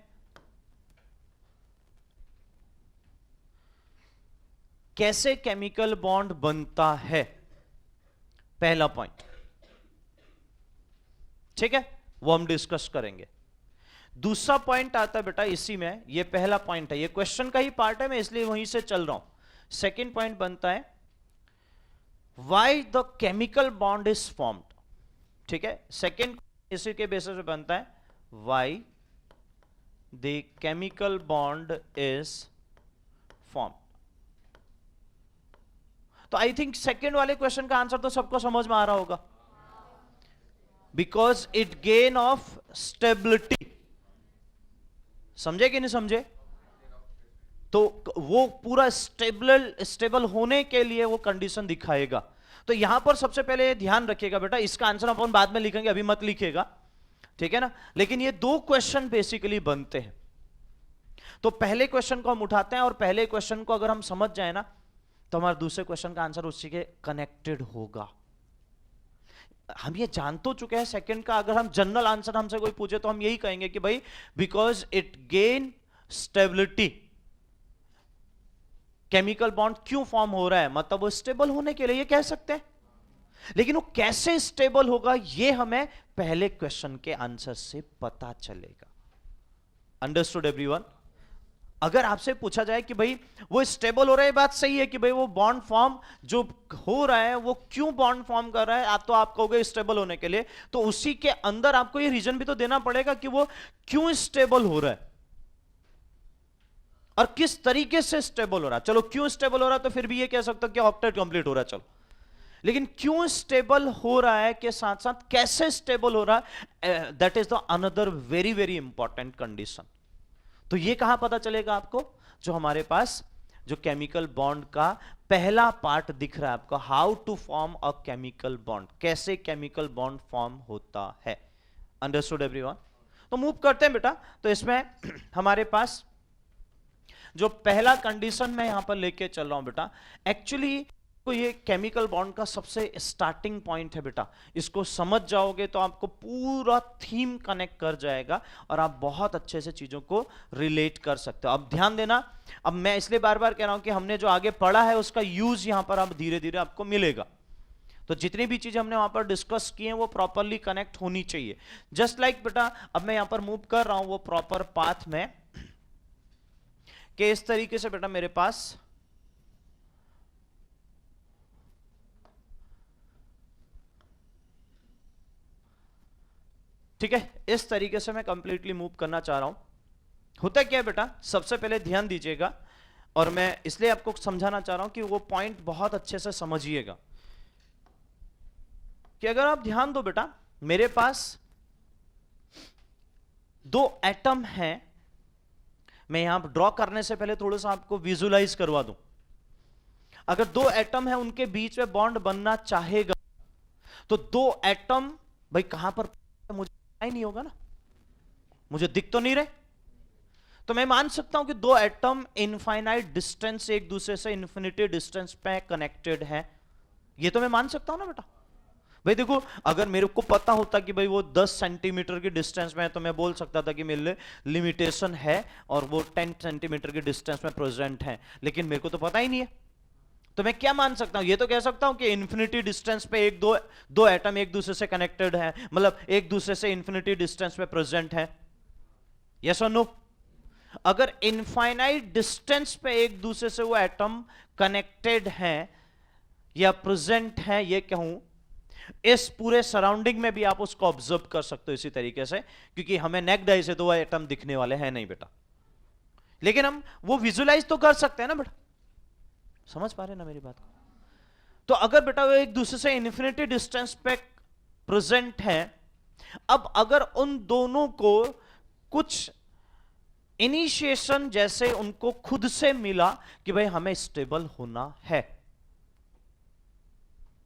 Speaker 1: कैसे केमिकल बॉन्ड बनता है, पहला पॉइंट, ठीक है, वो हम डिस्कस करेंगे। दूसरा पॉइंट आता है बेटा इसी में, ये पहला पॉइंट है, ये क्वेश्चन का ही पार्ट है, मैं इसलिए वहीं से चल रहा हूं। सेकेंड पॉइंट बनता है why the chemical bond is formed, ठीक है। सेकेंड इसी के बेसिस पे बनता है why the chemical bond is form. तो आई थिंक सेकेंड वाले क्वेश्चन का आंसर तो सबको समझ में आ रहा होगा, because it gain of stability. समझे कि नहीं समझे? तो वो पूरा स्टेबल होने के लिए वो कंडीशन दिखाएगा। तो यहां पर सबसे पहले ध्यान रखिएगा बेटा, इसका आंसर अपन बाद में लिखेंगे, अभी मत लिखिएगा, ठीक है ना। लेकिन ये दो क्वेश्चन बेसिकली बनते हैं। तो पहले क्वेश्चन को हम उठाते हैं और पहले क्वेश्चन को अगर हम समझ जाए ना तो हमारे दूसरे क्वेश्चन का आंसर उसी के कनेक्टेड होगा। हम ये जान तो चुके हैं सेकंड का, अगर हम जनरल आंसर हमसे कोई पूछे तो हम यही कहेंगे कि भाई because it gain stability. Chemical bond क्यों फॉर्म हो रहा है, मतलब वो स्टेबल होने के लिए, ये कह सकते हैं। लेकिन वो कैसे स्टेबल होगा ये हमें पहले क्वेश्चन के आंसर से पता चलेगा। Understood everyone? अगर आपसे पूछा जाए कि भाई वो स्टेबल हो रहा है, बात सही है कि भाई वो बॉन्ड फॉर्म जो हो रहा है वो क्यों बॉन्ड फॉर्म कर रहा है, आप तो आप कहोगे स्टेबल होने के लिए, तो उसी के अंदर आपको ये रीजन भी तो देना पड़ेगा कि वो क्यों स्टेबल हो रहा है और किस तरीके से स्टेबल हो रहा है। चलो क्यों स्टेबल हो रहा है तो फिर भी ये कह सकते हो कि ऑक्टेट कंप्लीट हो रहा है, चलो। लेकिन क्यों स्टेबल हो रहा है के साथ साथ कैसे स्टेबल हो रहा है, that is the another very very important condition. तो ये कहां पता चलेगा आपको, जो हमारे पास जो केमिकल बॉन्ड का पहला पार्ट दिख रहा है आपको, how to form a chemical bond, कैसे केमिकल बॉन्ड फॉर्म होता है। Understood everyone? तो मूव करते हैं बेटा। तो इसमें हमारे पास जो पहला कंडीशन मैं यहां पर लेके चल रहा हूं बेटा, एक्चुअली तो ये केमिकल बॉन्ड का सबसे स्टार्टिंग पॉइंट है बेटा। इसको समझ जाओगे तो आपको पूरा थीम कनेक्ट कर जाएगा और आप बहुत अच्छे से चीजों को रिलेट कर सकते हो। अब ध्यान देना, अब मैं इसलिए बार बार कह रहा हूं कि हमने जो आगे पढ़ा है उसका यूज यहां पर अब धीरे धीरे आपको मिलेगा। तो जितनी भी चीजें हमने वहां पर डिस्कस की हैं वो प्रॉपरली कनेक्ट होनी चाहिए। जस्ट लाइक बेटा अब मैं यहां पर मूव कर रहा हूं वो प्रॉपर पाथ में, कि इस तरीके से बेटा मेरे पास ठीक है, इस तरीके से मैं कंप्लीटली मूव करना चाह रहा हूं। होता क्या है बेटा, सबसे पहले ध्यान दीजिएगा और मैं इसलिए आपको समझाना चाह रहा हूं कि वो पॉइंट बहुत अच्छे से समझिएगा। कि अगर आप ध्यान दो बेटा, मेरे पास दो एटम हैं। मैं यहां ड्रॉ करने से पहले थोड़ा सा आपको विजुलाइज करवा दूं। अगर दो एटम है उनके बीच में बॉन्ड बनना चाहेगा तो दो एटम भाई कहां पर, मुझे ही नहीं होगा ना, मुझे दिख तो नहीं रहे। तो मैं मान सकता हूं कि दो एटम इनफाइनाइट डिस्टेंस एक दूसरे से इन्फिनिटी डिस्टेंस पे कनेक्टेड है। ये तो मैं मान सकता हूं ना बेटा। भाई देखो, अगर मेरे को पता होता कि भाई वो 10 सेंटीमीटर की डिस्टेंस में है तो मैं बोल सकता था कि मेरे लिए लिमिटेशन है और वो 10 सेंटीमीटर की डिस्टेंस में प्रेजेंट है। लेकिन मेरे को तो पता ही नहीं है, तो मैं क्या मान सकता हूं, ये तो कह सकता हूं कि इन्फिनिटी डिस्टेंस पे एक दो एटम एक दूसरे से कनेक्टेड है, मतलब एक दूसरे से इन्फिनिटी डिस्टेंस पे प्रेजेंट है। यस और नो? अगर इनफाइनाइट डिस्टेंस पे एक दूसरे से वो एटम कनेक्टेड है या प्रेजेंट है, ये कहूं, इस पूरे सराउंडिंग में भी आप उसको ऑब्जर्व कर सकते हो इसी तरीके से, क्योंकि हमें नेक्ड आई से तो वो एटम दिखने वाले हैं नहीं बेटा, लेकिन हम वो विजुलाइज तो कर सकते हैं ना बेटा। समझ पा रहे ना मेरी बात को? तो अगर बेटा वो एक दूसरे से इन्फिनिटी डिस्टेंस पे प्रेजेंट है, अब अगर उन दोनों को कुछ इनिशिएशन जैसे उनको खुद से मिला कि भाई हमें स्टेबल होना है,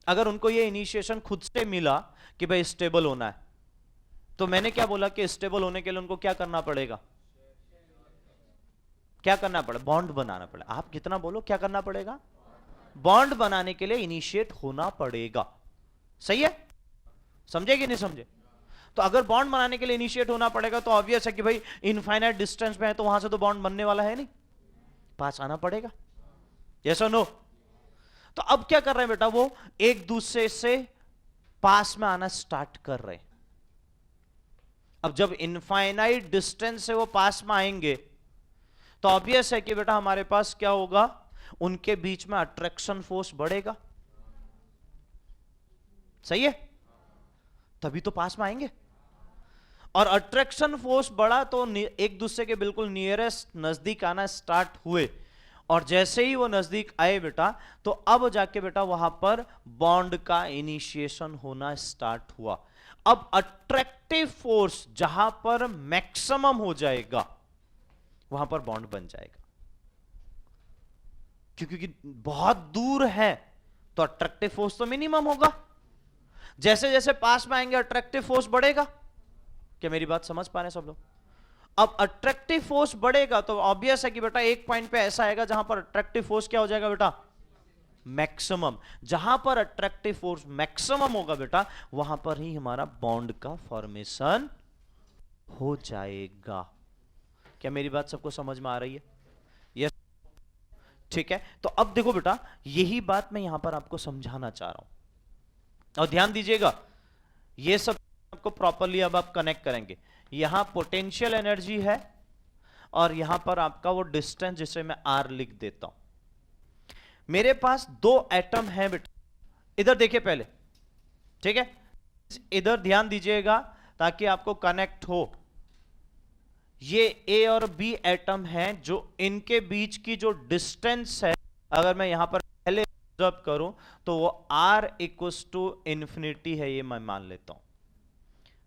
Speaker 1: अगर उनको ये इनिशिएशन खुद से मिला कि भाई स्टेबल होना है, तो मैंने क्या बोला कि स्टेबल होने के लिए उनको क्या करना पड़ेगा, क्या करना पड़ेगा, बॉन्ड बनाना पड़ेगा। आप कितना बोलो, क्या करना पड़ेगा, बॉन्ड बनाने के लिए इनिशिएट होना पड़ेगा। सही है? समझे कि नहीं समझे? तो अगर बॉन्ड बनाने के लिए इनिशिएट होना पड़ेगा तो ऑब्वियस है कि भाई इनफाइनाइट डिस्टेंस पे है तो वहां से तो बॉन्ड बनने वाला है नहीं, पास आना पड़ेगा। यस और नो? तो अब क्या कर रहे हैं बेटा, वो एक दूसरे से पास में आना स्टार्ट कर रहे हैं। अब जब इनफाइनाइट डिस्टेंस से वो पास में आएंगे तो ऑब्वियस है कि बेटा हमारे पास क्या होगा, उनके बीच में अट्रैक्शन फोर्स बढ़ेगा। सही है? तभी तो पास में आएंगे। और अट्रैक्शन फोर्स बढ़ा तो एक दूसरे के बिल्कुल नियरेस्ट नजदीक आना स्टार्ट हुए, और जैसे ही वो नजदीक आए बेटा तो अब जाके बेटा वहां पर बॉन्ड का इनिशिएशन होना स्टार्ट हुआ। अब अट्रैक्टिव फोर्स जहां पर मैक्सिमम हो जाएगा वहां पर बॉन्ड बन जाएगा। क्योंकि बहुत दूर है तो अट्रैक्टिव फोर्स तो मिनिमम होगा। जैसे जैसे पास में आएंगे अट्रैक्टिव फोर्स बढ़ेगा। क्या मेरी बात समझ पा रहे हैं सब लोग? अब अट्रैक्टिव फोर्स बढ़ेगा तो ऑब्वियस है कि बेटा एक पॉइंट पे ऐसा आएगा जहां पर अट्रैक्टिव फोर्स क्या हो जाएगा बेटा? मैक्सिमम। जहां पर अट्रैक्टिव फोर्स मैक्सिमम होगा बेटा, वहां पर ही हमारा बॉन्ड का फॉर्मेशन हो जाएगा। क्या मेरी बात सबको समझ में आ रही है? यस, ठीक है। तो अब देखो बेटा, यही बात मैं यहां पर आपको समझाना चाह रहा हूं, और ध्यान दीजिएगा, ये सब आपको प्रॉपरली अब आप कनेक्ट करेंगे। यहां पोटेंशियल एनर्जी है और यहां पर आपका वो डिस्टेंस जिसे मैं आर लिख देता हूं। मेरे पास दो एटम है बेटा, इधर देखिए पहले, ठीक है? इधर ध्यान दीजिएगा ताकि आपको कनेक्ट हो। ये ए और बी एटम हैं, जो इनके बीच की जो डिस्टेंस है, अगर मैं यहां पर पहले ऑब्जर्व करूं तो वो आर इक्वल्स टू इंफिनिटी है, ये मैं मान लेता हूं।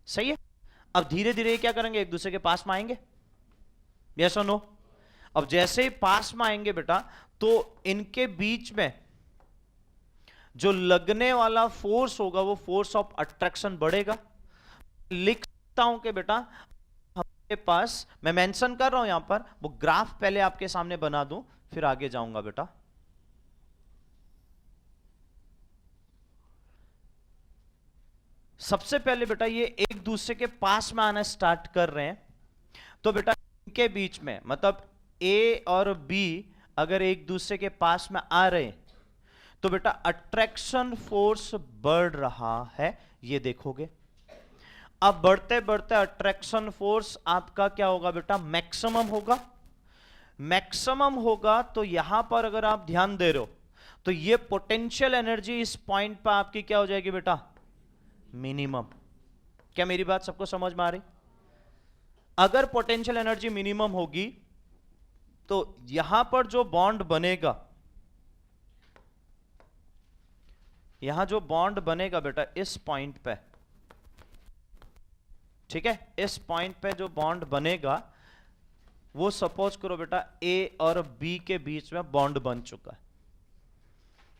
Speaker 1: सही है? अब धीरे धीरे क्या करेंगे, एक दूसरे के पास में आएंगे। यस और नो? अब जैसे ही पास में आएंगे बेटा, तो इनके बीच में जो लगने वाला फोर्स होगा वो फोर्स ऑफ अट्रैक्शन बढ़ेगा। लिख सकता हूं कि बेटा हमारे पास, मैं मेंशन कर रहा हूं यहां पर, वो ग्राफ पहले आपके सामने बना दूं फिर आगे जाऊंगा बेटा। सबसे पहले बेटा ये एक दूसरे के पास में आना स्टार्ट कर रहे हैं, तो बेटा इनके बीच में, मतलब ए और बी अगर एक दूसरे के पास में आ रहे हैं, तो बेटा अट्रैक्शन फोर्स बढ़ रहा है, ये देखोगे। अब बढ़ते बढ़ते अट्रैक्शन फोर्स आपका क्या होगा बेटा? मैक्सिमम होगा। मैक्सिमम होगा तो यहां पर अगर आप ध्यान दे रहे हो तो ये पोटेंशियल एनर्जी इस पॉइंट पर आपकी क्या हो जाएगी बेटा? मिनिमम। क्या मेरी बात सबको समझ में आ रही? अगर पोटेंशियल एनर्जी मिनिमम होगी तो यहां पर जो बॉन्ड बनेगा, यहां जो बॉन्ड बनेगा बेटा इस पॉइंट पे, ठीक है, इस पॉइंट पे जो बॉन्ड बनेगा वो सपोज करो बेटा ए और बी के बीच में बॉन्ड बन चुका है,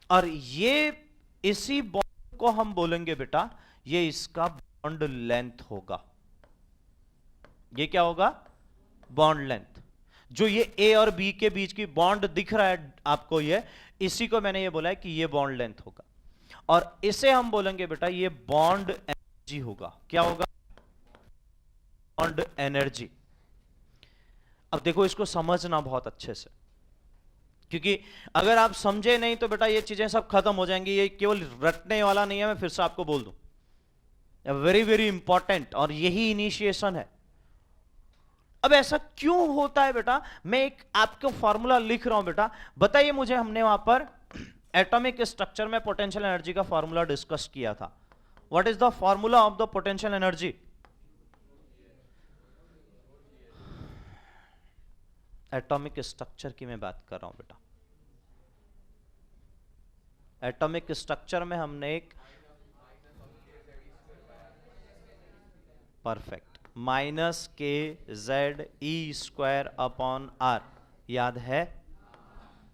Speaker 1: और ये इसी बॉन्ड को हम बोलेंगे बेटा ये इसका बॉन्ड लेंथ होगा। ये क्या होगा? Bond length. जो ये ए और बी के बीच की बॉन्ड दिख रहा है आपको, ये इसी को मैंने ये बोला है कि ये बॉन्ड लेंथ होगा, और इसे हम बोलेंगे बेटा ये बॉन्ड एनर्जी होगा। क्या होगा? Bond energy. अब देखो इसको समझना बहुत अच्छे से, क्योंकि अगर आप समझे नहीं तो बेटा ये चीजें सब खत्म हो जाएंगी। ये केवल रटने वाला नहीं है, मैं फिर से आपको बोल दूं, वेरी वेरी इंपॉर्टेंट, और यही इनिशिएशन है। अब ऐसा क्यों होता है बेटा? मैं एक आपको फॉर्मूला लिख रहा हूं बेटा, बताइए मुझे। हमने वहां पर एटॉमिक स्ट्रक्चर में पोटेंशियल एनर्जी का फॉर्मूला डिस्कस किया था। What is the formula of the potential energy? Atomic structure की मैं बात कर रहा हूं बेटा। एटॉमिक स्ट्रक्चर में हमने एक परफेक्ट माइनस के Z E square upon R, याद है?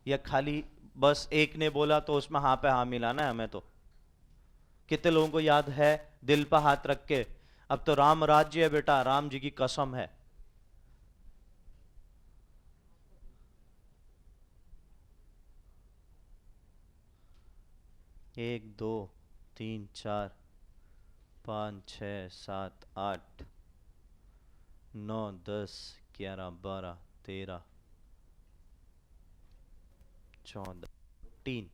Speaker 1: या खाली बस एक ने बोला तो उसमें हाँ पे हाँ मिलाना है हमें? तो कितने लोगों को याद है दिल पर हाथ रख के? अब तो राम राज्य है बेटा, राम जी की कसम है। एक दो तीन चार 5 6 7 8 9 10 11 12 13 14 14।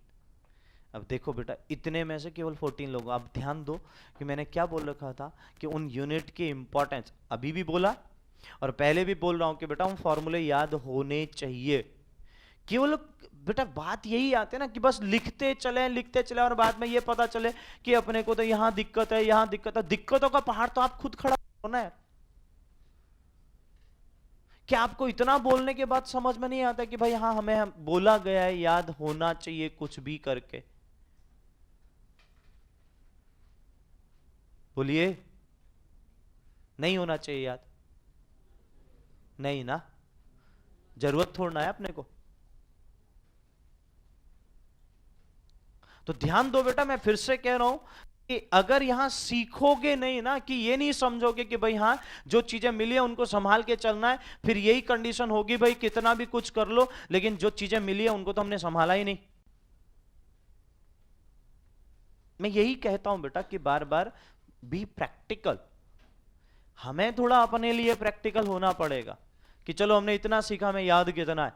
Speaker 1: अब देखो बेटा इतने में से केवल 14 लोग। अब ध्यान दो कि मैंने क्या बोल रखा था कि उन यूनिट की इंपॉर्टेंस अभी भी बोला और पहले भी बोल रहा हूं कि बेटा उन फॉर्मूले याद होने चाहिए। केवल बेटा बात यही आती है ना कि बस लिखते चले और बाद में ये पता चले कि अपने को तो यहां दिक्कत है, यहां दिक्कत है। दिक्कतों का पहाड़ तो आप खुद खड़ा होना है। क्या आपको इतना बोलने के बाद समझ में नहीं आता कि भाई हाँ हमें बोला गया है याद होना चाहिए कुछ भी करके? बोलिए, नहीं होना चाहिए याद? नहीं ना, जरूरत थोड़ा है अपने को। तो ध्यान दो बेटा, मैं फिर से कह रहा हूं कि अगर यहां सीखोगे नहीं ना, कि ये नहीं समझोगे कि भाई हाँ जो चीजें मिली है उनको संभाल के चलना है, फिर यही कंडीशन होगी भाई कितना भी कुछ कर लो लेकिन जो चीजें मिली है उनको तो हमने संभाला ही नहीं। मैं यही कहता हूं बेटा कि बार बार बी प्रैक्टिकल। हमें थोड़ा अपने लिए प्रैक्टिकल होना पड़ेगा कि चलो हमने इतना सीखा, हमें याद कितना है,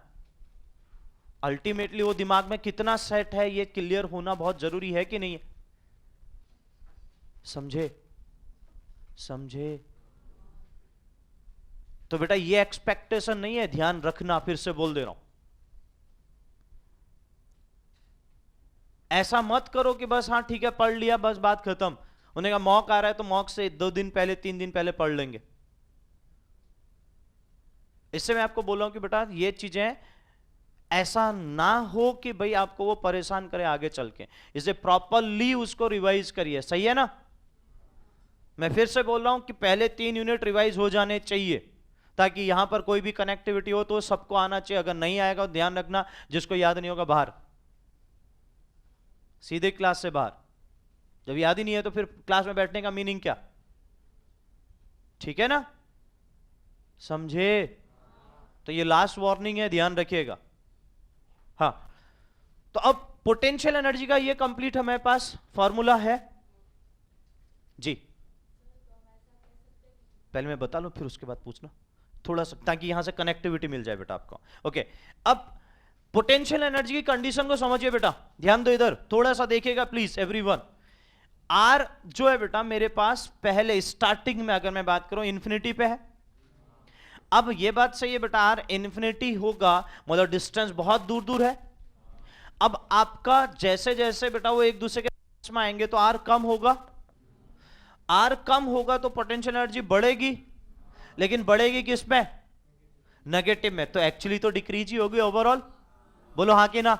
Speaker 1: अल्टीमेटली वो दिमाग में कितना सेट है ये क्लियर होना बहुत जरूरी है कि नहीं है। समझे? समझे? तो बेटा ये एक्सपेक्टेशन नहीं है, ध्यान रखना, फिर से बोल दे रहा हूं। ऐसा मत करो कि बस हाँ ठीक है पढ़ लिया बस बात खत्म। उन्हें कहा मॉक आ रहा है तो मॉक से 2 दिन पहले 3 दिन पहले पढ़ लेंगे। इससे मैं आपको बोल रहा हूं कि बेटा ये चीजें ऐसा ना हो कि भाई आपको वो परेशान करे आगे चल के, इसे प्रॉपरली उसको रिवाइज करिए। सही है ना? मैं फिर से बोल रहा हूं कि पहले 3 यूनिट रिवाइज हो जाने चाहिए ताकि यहां पर कोई भी कनेक्टिविटी हो तो सबको आना चाहिए। अगर नहीं आएगा तो ध्यान रखना, जिसको याद नहीं होगा बाहर, सीधे क्लास से बाहर। जब याद ही नहीं है तो फिर क्लास में बैठने का मीनिंग क्या? ठीक है ना? समझे? तो ये लास्ट वार्निंग है, ध्यान रखिएगा। हाँ, तो अब पोटेंशियल एनर्जी का ये कंप्लीट हमारे पास फॉर्मूला है जी। पहले मैं बता लूं फिर उसके बाद पूछना थोड़ा सा, ताकि यहां से कनेक्टिविटी मिल जाए बेटा आपको। ओके, अब पोटेंशियल एनर्जी की कंडीशन को समझिए बेटा, ध्यान दो इधर थोड़ा सा देखिएगा प्लीज एवरीवन। आर जो है बेटा मेरे पास पहले स्टार्टिंग में अगर मैं बात करूं इंफिनिटी पे है। अब ये बात सही है बेटा, आर इंफिनिटी होगा मतलब डिस्टेंस बहुत दूर दूर है। अब आपका जैसे जैसे बेटा वो एक दूसरे के पास में आएंगे तो आर कम होगा। आर कम होगा तो पोटेंशियल एनर्जी बढ़ेगी, लेकिन बढ़ेगी किस में? नेगेटिव में। तो एक्चुअली तो डिक्रीज ही होगी ओवरऑल। बोलो हाँ कि ना?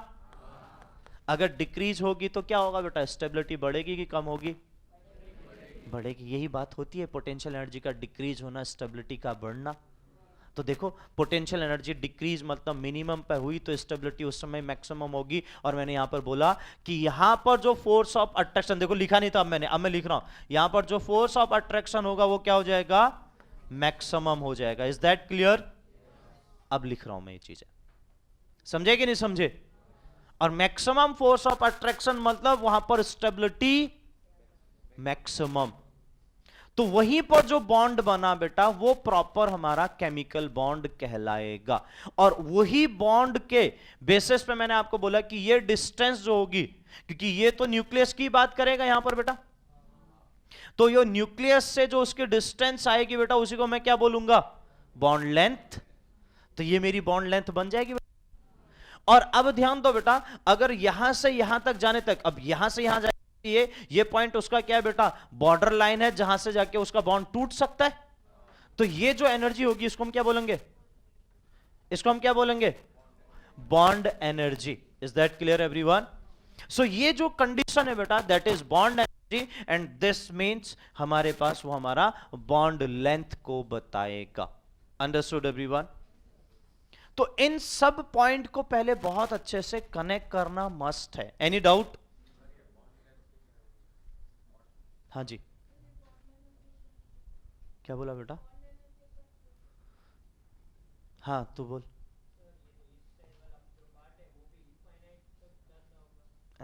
Speaker 1: अगर डिक्रीज होगी तो क्या होगा बेटा? स्टेबिलिटी बढ़ेगी कि कम होगी? बढ़ेगी। यही बात होती है पोटेंशियल एनर्जी का डिक्रीज होना, स्टेबिलिटी का बढ़ना। तो देखो पोटेंशियल एनर्जी डिक्रीज मतलब मिनिमम पे हुई तो स्टेबिलिटी उस समय मैक्सिमम होगी। और मैंने यहां पर बोला कि यहां पर जो फोर्स ऑफ अट्रैक्शन, देखो लिखा नहीं था अब मैं लिख रहा हूं, यहां पर जो फोर्स ऑफ अट्रैक्शन होगा वो क्या हो जाएगा? मैक्सिमम हो जाएगा। Is that clear? अब लिख रहा हूं मैं ये चीजें, समझे कि नहीं समझे? और मैक्सिमम फोर्स ऑफ अट्रैक्शन मतलब वहां पर स्टेबिलिटी मैक्सिमम। तो वहीं पर जो बॉन्ड बना बेटा वो प्रॉपर हमारा केमिकल बॉन्ड कहलाएगा। और वही बॉन्ड के बेसिस पे मैंने आपको बोला कि ये डिस्टेंस जो होगी, क्योंकि ये तो न्यूक्लियस की बात करेगा यहां पर बेटा, तो ये न्यूक्लियस से जो उसकी डिस्टेंस आएगी बेटा उसी को मैं क्या बोलूंगा? Bond length. तो ये मेरी बॉन्ड लेंथ बन जाएगी बेटा। और अब ध्यान दो बेटा, अगर यहां से यहां तक जाने तक, अब यहां से यहां ये पॉइंट उसका क्या है बेटा? बॉर्डर लाइन है जहां से जाके उसका बॉन्ड टूट सकता है। तो ये जो एनर्जी होगी इसको हम क्या बोलेंगे? इसको हम क्या बोलेंगे? Bond energy. Is that clear everyone? So ये जो कंडीशन है बेटा that is bond energy and this means हमारे पास वो हमारा बॉन्ड लेंथ को बताएगा। Understood everyone? तो इन सब पॉइंट को पहले बहुत अच्छे से कनेक्ट करना मस्ट है। Any doubt? हाँ जी, क्या बोला बेटा? हाँ तू बोल।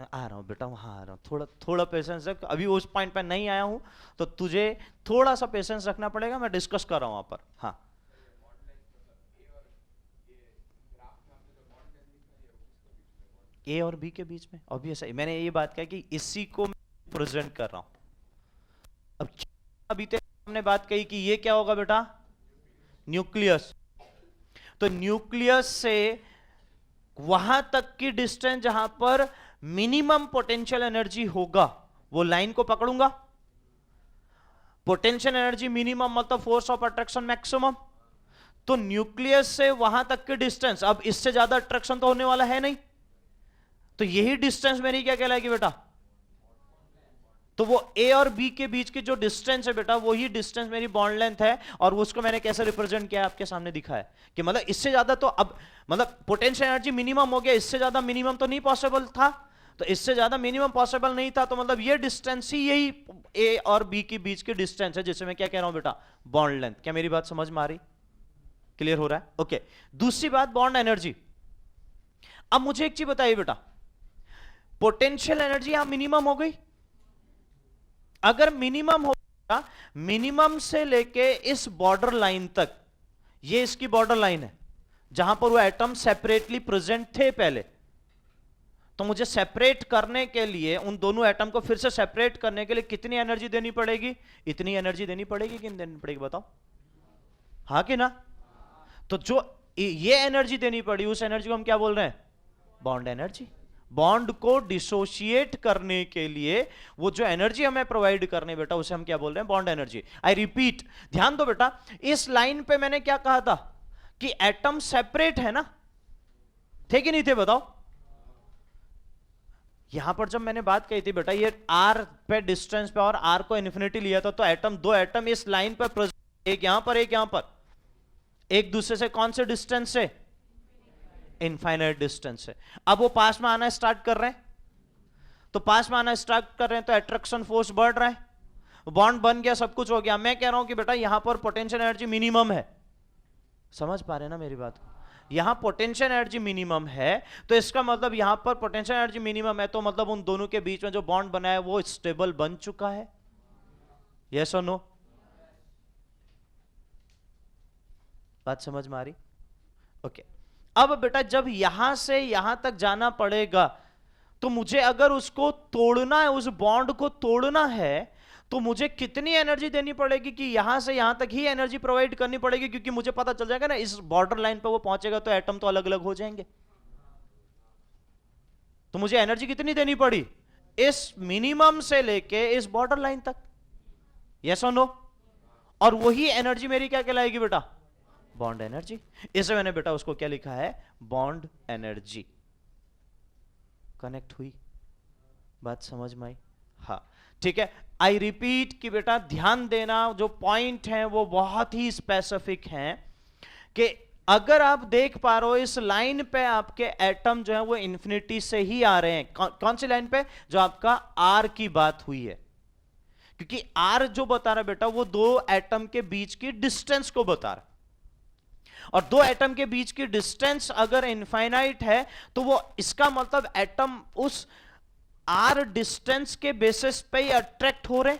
Speaker 1: आ रहा हूँ बेटा, वहां आ रहा हूँ, थोड़ा थोड़ा पेशेंस रख, अभी उस पॉइंट पे नहीं आया हूं तो तुझे थोड़ा सा पेशेंस रखना पड़ेगा, मैं डिस्कस कर रहा हूं वहां पर। हाँ ए और बी के बीच में ऑब्वियस है, मैंने ये बात कहा कि इसी को मैं प्रेजेंट कर रहा हूं। अब अभी तक हमने बात कही कि ये क्या होगा बेटा? न्यूक्लियस। तो न्यूक्लियस से वहां तक की डिस्टेंस जहां पर मिनिमम पोटेंशियल एनर्जी होगा वो लाइन को पकड़ूंगा। पोटेंशियल एनर्जी मिनिमम मतलब फोर्स ऑफ अट्रैक्शन मैक्सिमम। तो न्यूक्लियस से वहां तक की डिस्टेंस, अब इससे ज्यादा अट्रैक्शन तो होने वाला है नहीं, तो यही डिस्टेंस मेरी क्या कहलाएगी बेटा? तो वो ए और बी के बीच की जो डिस्टेंस है बेटा वही डिस्टेंस मेरी बॉन्ड लेंथ है। और उसको मैंने कैसे रिप्रेजेंट किया आपके सामने दिखा है कि मतलब इससे ज्यादा तो अब मतलब पोटेंशियल एनर्जी मिनिमम हो गया, इससे ज्यादा मिनिमम तो नहीं पॉसिबल था, तो इससे ज्यादा मिनिमम पॉसिबल नहीं था, तो मतलब ये डिस्टेंस ही यही ए और बी के बीच की डिस्टेंस है, जिसे मैं क्या कह रहा हूं बेटा, बॉन्ड लेंथ। क्या मेरी बात समझ में आ रही, क्लियर हो रहा है? ओके। दूसरी बात बॉन्ड एनर्जी। अब मुझे एक चीज बताइए बेटा, पोटेंशियल एनर्जी यहां मिनिमम हो गई। अगर मिनिमम होगा, मिनिमम से लेके इस बॉर्डर लाइन तक, ये इसकी बॉर्डर लाइन है जहां पर वो एटम सेपरेटली प्रेजेंट थे पहले, तो मुझे सेपरेट करने के लिए, उन दोनों एटम को फिर से सेपरेट करने के लिए कितनी एनर्जी देनी पड़ेगी? इतनी एनर्जी देनी पड़ेगी कि नहीं देनी पड़ेगी, बताओ, हाँ कि ना? तो जो ये एनर्जी देनी पड़ी, उस एनर्जी को हम क्या बोल रहे हैं? Bond energy. बॉन्ड को डिसोशिएट करने के लिए वो जो एनर्जी हमें प्रोवाइड करने बेटा, उसे हम क्या बोल रहे हैं? Bond energy. आई रिपीट, ध्यान दो बेटा, इस लाइन पे मैंने क्या कहा था कि एटम सेपरेट है ना, थे कि नहीं थे, बताओ? यहां पर जब मैंने बात कही थी बेटा, ये आर पे डिस्टेंस पे और आर को इन्फिनिटी लिया था, तो एटम, दो एटम इस लाइन पर प्रेजेंट, एक यहां पर एक यहां पर, एक दूसरे से कौन से डिस्टेंस से? इनफाइनाइट डिस्टेंस से। अब वो पास में आना स्टार्ट कर रहे हैं, तो पास में आना स्टार्ट कर रहे हैं तो अट्रैक्शन फोर्स बढ़ रहा है, बॉन्ड बन गया, सब कुछ हो गया। मैं कह रहा हूं कि बेटा यहां पर पोटेंशियल एनर्जी मिनिमम है। समझ पा रहे हैं ना मेरी बात? यहां पोटेंशियल एनर्जी मिनिमम है, तो इसका मतलब यहां पर पोटेंशियल एनर्जी मिनिमम है, तो मतलब उन दोनों के बीच में जो बॉन्ड बना है वो स्टेबल बन चुका है। यस और नो? बात समझ में आ रही? ओके। अब बेटा जब यहां से यहां तक जाना पड़ेगा, तो मुझे अगर उसको तोड़ना है, उस बॉन्ड को तोड़ना है, तो मुझे कितनी एनर्जी देनी पड़ेगी? कि यहां से यहां तक ही एनर्जी प्रोवाइड करनी पड़ेगी, क्योंकि मुझे पता चल जाएगा ना इस बॉर्डर लाइन पे वो पहुंचेगा तो एटम तो अलग अलग हो जाएंगे। तो मुझे एनर्जी कितनी देनी पड़ी? इस मिनिमम से लेके इस बॉर्डर लाइन तक। यस और नो? और वही एनर्जी मेरी क्या कहलाएगी बेटा? Bond energy. इसे मैंने बेटा उसको क्या लिखा है? Bond energy. कनेक्ट हुई? बात समझ में आई? हाँ, ठीक है। आई रिपीट कि बेटा ध्यान देना, जो पॉइंट है वो बहुत ही स्पेसिफिक हैं, कि अगर आप देख पा रहे हो इस लाइन पे आपके एटम जो है वो इंफिनिटी से ही आ रहे हैं। कौन सी लाइन पे? जो आपका आर की बात हुई है, क्योंकि आर जो बता रहा है बेटा वो दो एटम के बीच की डिस्टेंस को बता रहा है, और दो एटम के बीच की डिस्टेंस अगर इनफाइनाइट है, तो वो, इसका मतलब एटम उस आर डिस्टेंस के बेसिस पे ही अट्रैक्ट हो रहे।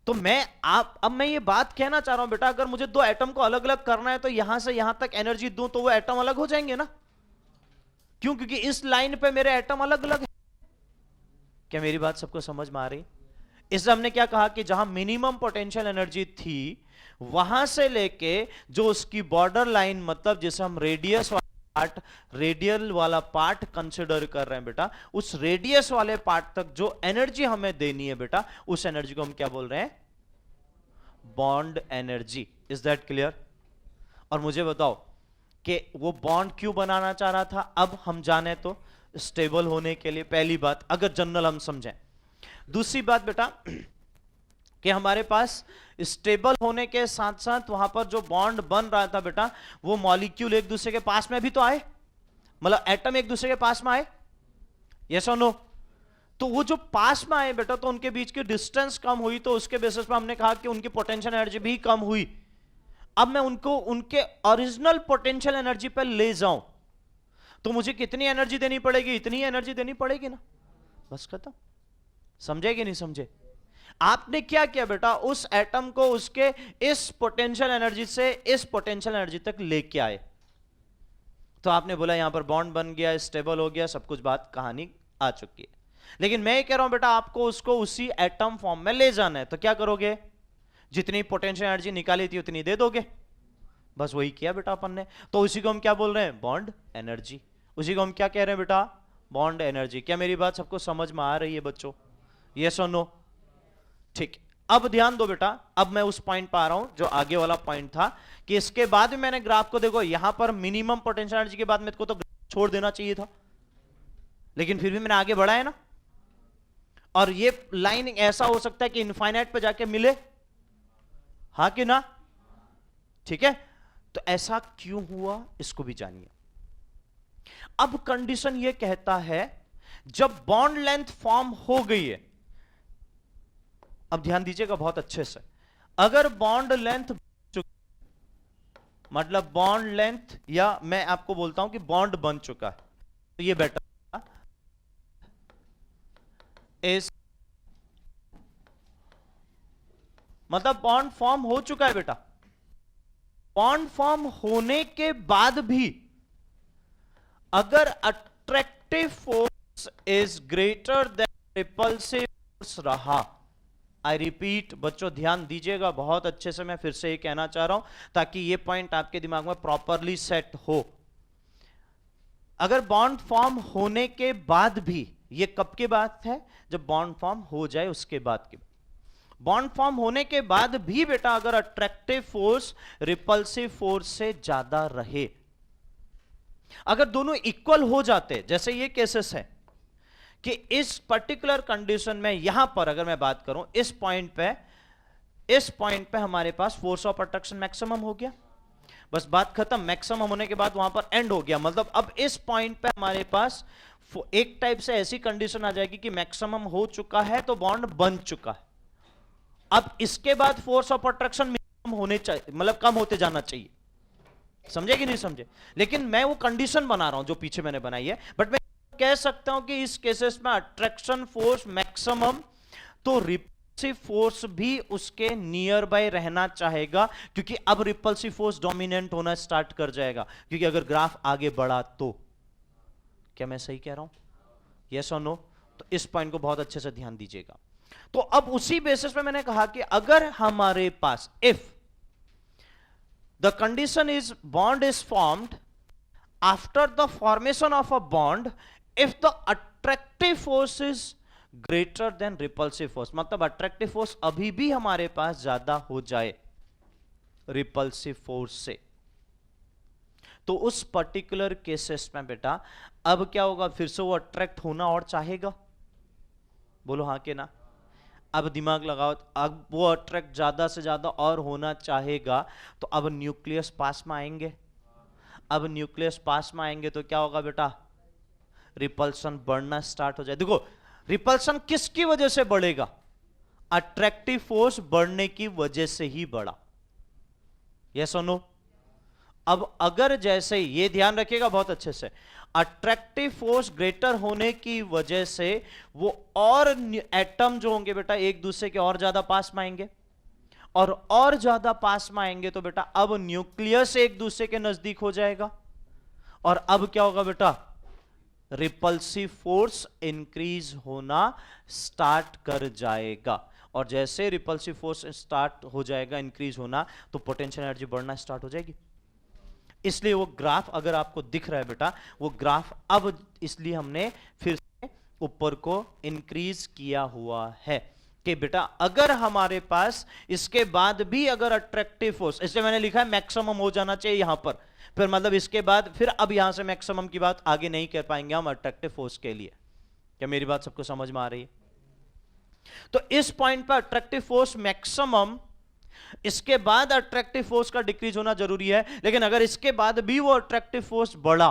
Speaker 1: तो अब मैं ये बात कहना चाह रहा हूं बेटा, अगर मुझे दो एटम को अलग अलग करना है, तो यहां से यहां तक एनर्जी दूं तो वो एटम अलग हो जाएंगे ना? क्यों? क्योंकि इस लाइन पे मेरे एटम अलग अलग है। क्या मेरी बात सबको समझ में आ रही? इसलिए हमने क्या कहा कि जहां मिनिमम पोटेंशियल एनर्जी थी, वहां से लेके जो उसकी बॉर्डर लाइन, मतलब जिसे हम रेडियस पार्ट, रेडियल वाला पार्ट कंसिडर कर रहे हैं बेटा, उस रेडियस वाले पार्ट तक जो एनर्जी हमें देनी है बेटा, उस एनर्जी को हम क्या बोल रहे हैं? Bond energy. Is that clear? और मुझे बताओ कि वो बॉन्ड क्यों बनाना चाह रहा था? अब हम जाने तो स्टेबल होने के लिए, पहली बात, अगर जनरल हम समझें। दूसरी बात बेटा कि हमारे पास स्टेबल होने के साथ साथ वहां पर जो बॉन्ड बन रहा था बेटा, वो मॉलिक्यूल एक दूसरे के पास में भी तो आए, मतलब एटम एक दूसरे के पास में आए। यस और नो? तो वो जो पास में आए बेटा, तो उनके बीच की डिस्टेंस कम हुई, तो उसके बेसिस पे हमने कहा कि उनकी पोटेंशियल एनर्जी भी कम हुई। अब मैं उनको उनके ओरिजिनल पोटेंशियल एनर्जी पर ले जाऊं, तो मुझे कितनी एनर्जी देनी पड़ेगी? इतनी एनर्जी देनी पड़ेगी ना, बस खत्म। समझे कि नहीं समझे? आपने क्या किया बेटा, उस एटम को उसके इस पोटेंशियल एनर्जी से इस पोटेंशियल एनर्जी तक लेके आए, तो आपने बोला यहां पर बॉन्ड बन गया, स्टेबल हो गया, सब कुछ, बात कहानी आ चुकी है। लेकिन मैं ये कह रहा हूं बेटा, आपको उसको उसी एटम फॉर्म में ले जाना है, तो क्या करोगे? जितनी पोटेंशियल एनर्जी निकाली थी उतनी दे दोगे। बस वही किया बेटा अपन ने। तो उसी को हम क्या बोल रहे हैं? Bond energy. उसी को हम क्या कह रहे हैं बेटा? Bond energy. क्या मेरी बात सबको समझ में आ रही है बच्चों? यस और नो? ठीक। अब ध्यान दो बेटा, अब मैं उस पॉइंट पर आ रहा हूं जो आगे वाला पॉइंट था, कि इसके बाद में मैंने ग्राफ को, देखो यहां पर मिनिमम पोटेंशियल एनर्जी के बाद मेरे को तो छोड़ देना चाहिए था, लेकिन फिर भी मैंने आगे बढ़ा है ना। और ये लाइन ऐसा हो सकता है कि इनफाइनाइट पे जाके मिले, हाँ कि ना? ठीक है, तो ऐसा क्यों हुआ इसको भी जानिए। अब कंडीशन ये कहता है जब बॉन्ड लेंथ फॉर्म हो गई है, अब ध्यान दीजिएगा बहुत अच्छे से, अगर बॉन्ड लेंथ मतलब बॉन्ड लेंथ, या मैं आपको बोलता हूं कि बॉन्ड बन चुका है, तो ये बेटर इस मतलब बॉन्ड फॉर्म हो चुका है बेटा। बॉन्ड फॉर्म होने के बाद भी अगर attractive force is greater than repulsive force रहा, आई रिपीट बच्चों ध्यान दीजिएगा बहुत अच्छे से, मैं फिर से ये कहना चाह रहा हूं ताकि ये पॉइंट आपके दिमाग में प्रॉपरली सेट हो। अगर बॉन्ड फॉर्म होने के बाद भी, ये कब की बात है, जब बॉन्ड फॉर्म हो जाए उसके बाद की, बॉन्ड फॉर्म होने के बाद भी बेटा अगर अट्रैक्टिव फोर्स रिपल्सिव फोर्स से ज्यादा रहे, अगर दोनों इक्वल हो जाते, जैसे ये केसेस है कि इस पर्टिकुलर कंडीशन में, यहां पर अगर मैं बात करूं इस पॉइंट पे हमारे पास फोर्स ऑफ अट्रैक्शन मैक्सिमम हो गया, बस बात खत्म, मैक्सिमम होने के बाद वहां पर एंड हो गया, मतलब अब इस पॉइंट पे हमारे पास एक टाइप से ऐसी कंडीशन आ जाएगी कि मैक्सिमम हो चुका है तो बॉन्ड बन चुका है। अब इसके बाद फोर्स ऑफ अट्रैक्शन मिनिमम होने चाहिए, मतलब कम होते जाना चाहिए, समझे कि नहीं समझे? लेकिन मैं वो कंडीशन बना रहा हूं जो पीछे मैंने बनाई है, बट मैं कह सकता हूं कि इस केसेस में अट्रैक्शन फोर्स मैक्सिमम, तो रिपल्सिव फोर्स भी उसके नियर बाय रहना चाहेगा, क्योंकि अब रिपल्सिव फोर्स डोमिनेंट होना स्टार्ट कर जाएगा, क्योंकि अगर ग्राफ आगे बढ़ा तो। क्या मैं सही कह रहा हूं? यस और नो? तो इस पॉइंट को बहुत अच्छे से ध्यान दीजिएगा। तो अब उसी बेसिस पे मैंने कहा कि अगर हमारे पास if the condition is bond is formed after the formation of a bond, if the attractive force is greater than repulsive force, मतलब अट्रैक्टिव फोर्स अभी भी हमारे पास ज्यादा हो जाए रिपल्सिव फोर्स से, तो उस पर्टिकुलर केसेस में बेटा अब क्या होगा, फिर से वो अट्रैक्ट होना और चाहेगा, बोलो हाँ के ना? अब दिमाग लगाओ, अब वो अट्रैक्ट ज्यादा से ज्यादा और होना चाहेगा, तो अब न्यूक्लियस पास में आएंगे, अब न्यूक्लियस पास में आएंगे तो क्या होगा बेटा, रिपल्सन बढ़ना स्टार्ट हो जाए। देखो रिपल्सन किसकी वजह से बढ़ेगा, अट्रैक्टिव फोर्स बढ़ने की वजह से ही बढ़ा, यस और नो? अब अगर जैसे ये ध्यान रखिएगा बहुत अच्छे से, अट्रैक्टिव फोर्स ग्रेटर होने की वजह से वो और एटम जो होंगे बेटा एक दूसरे के और ज्यादा पास में आएंगे, और ज्यादा पास में आएंगे तो बेटा अब न्यूक्लियस एक दूसरे के नजदीक हो जाएगा, और अब क्या होगा बेटा, रिपल्सिव फोर्स इंक्रीज होना स्टार्ट कर जाएगा, और जैसे रिपल्सिव फोर्स स्टार्ट हो जाएगा इंक्रीज होना, तो पोटेंशियल एनर्जी बढ़ना स्टार्ट हो जाएगी। इसलिए वो ग्राफ अगर आपको दिख रहा है बेटा, वो ग्राफ अब इसलिए हमने फिर से ऊपर को इंक्रीज किया हुआ है कि बेटा अगर हमारे पास इसके बाद भी अगर अट्रैक्टिव फोर्स, इसलिए मैंने लिखा है मैक्सिमम हो जाना चाहिए यहां पर, फिर मतलब इसके बाद फिर अब यहां से मैक्सिमम की बात आगे नहीं कर पाएंगे हम अट्रैक्टिव फोर्स के लिए। क्या मेरी बात सबको समझ में आ रही है? तो इस पॉइंट पर अट्रैक्टिव फोर्स मैक्सिमम, इसके बाद अट्रैक्टिव फोर्स का डिक्रीज होना जरूरी है, लेकिन अगर इसके बाद भी वो अट्रैक्टिव फोर्स बढ़ा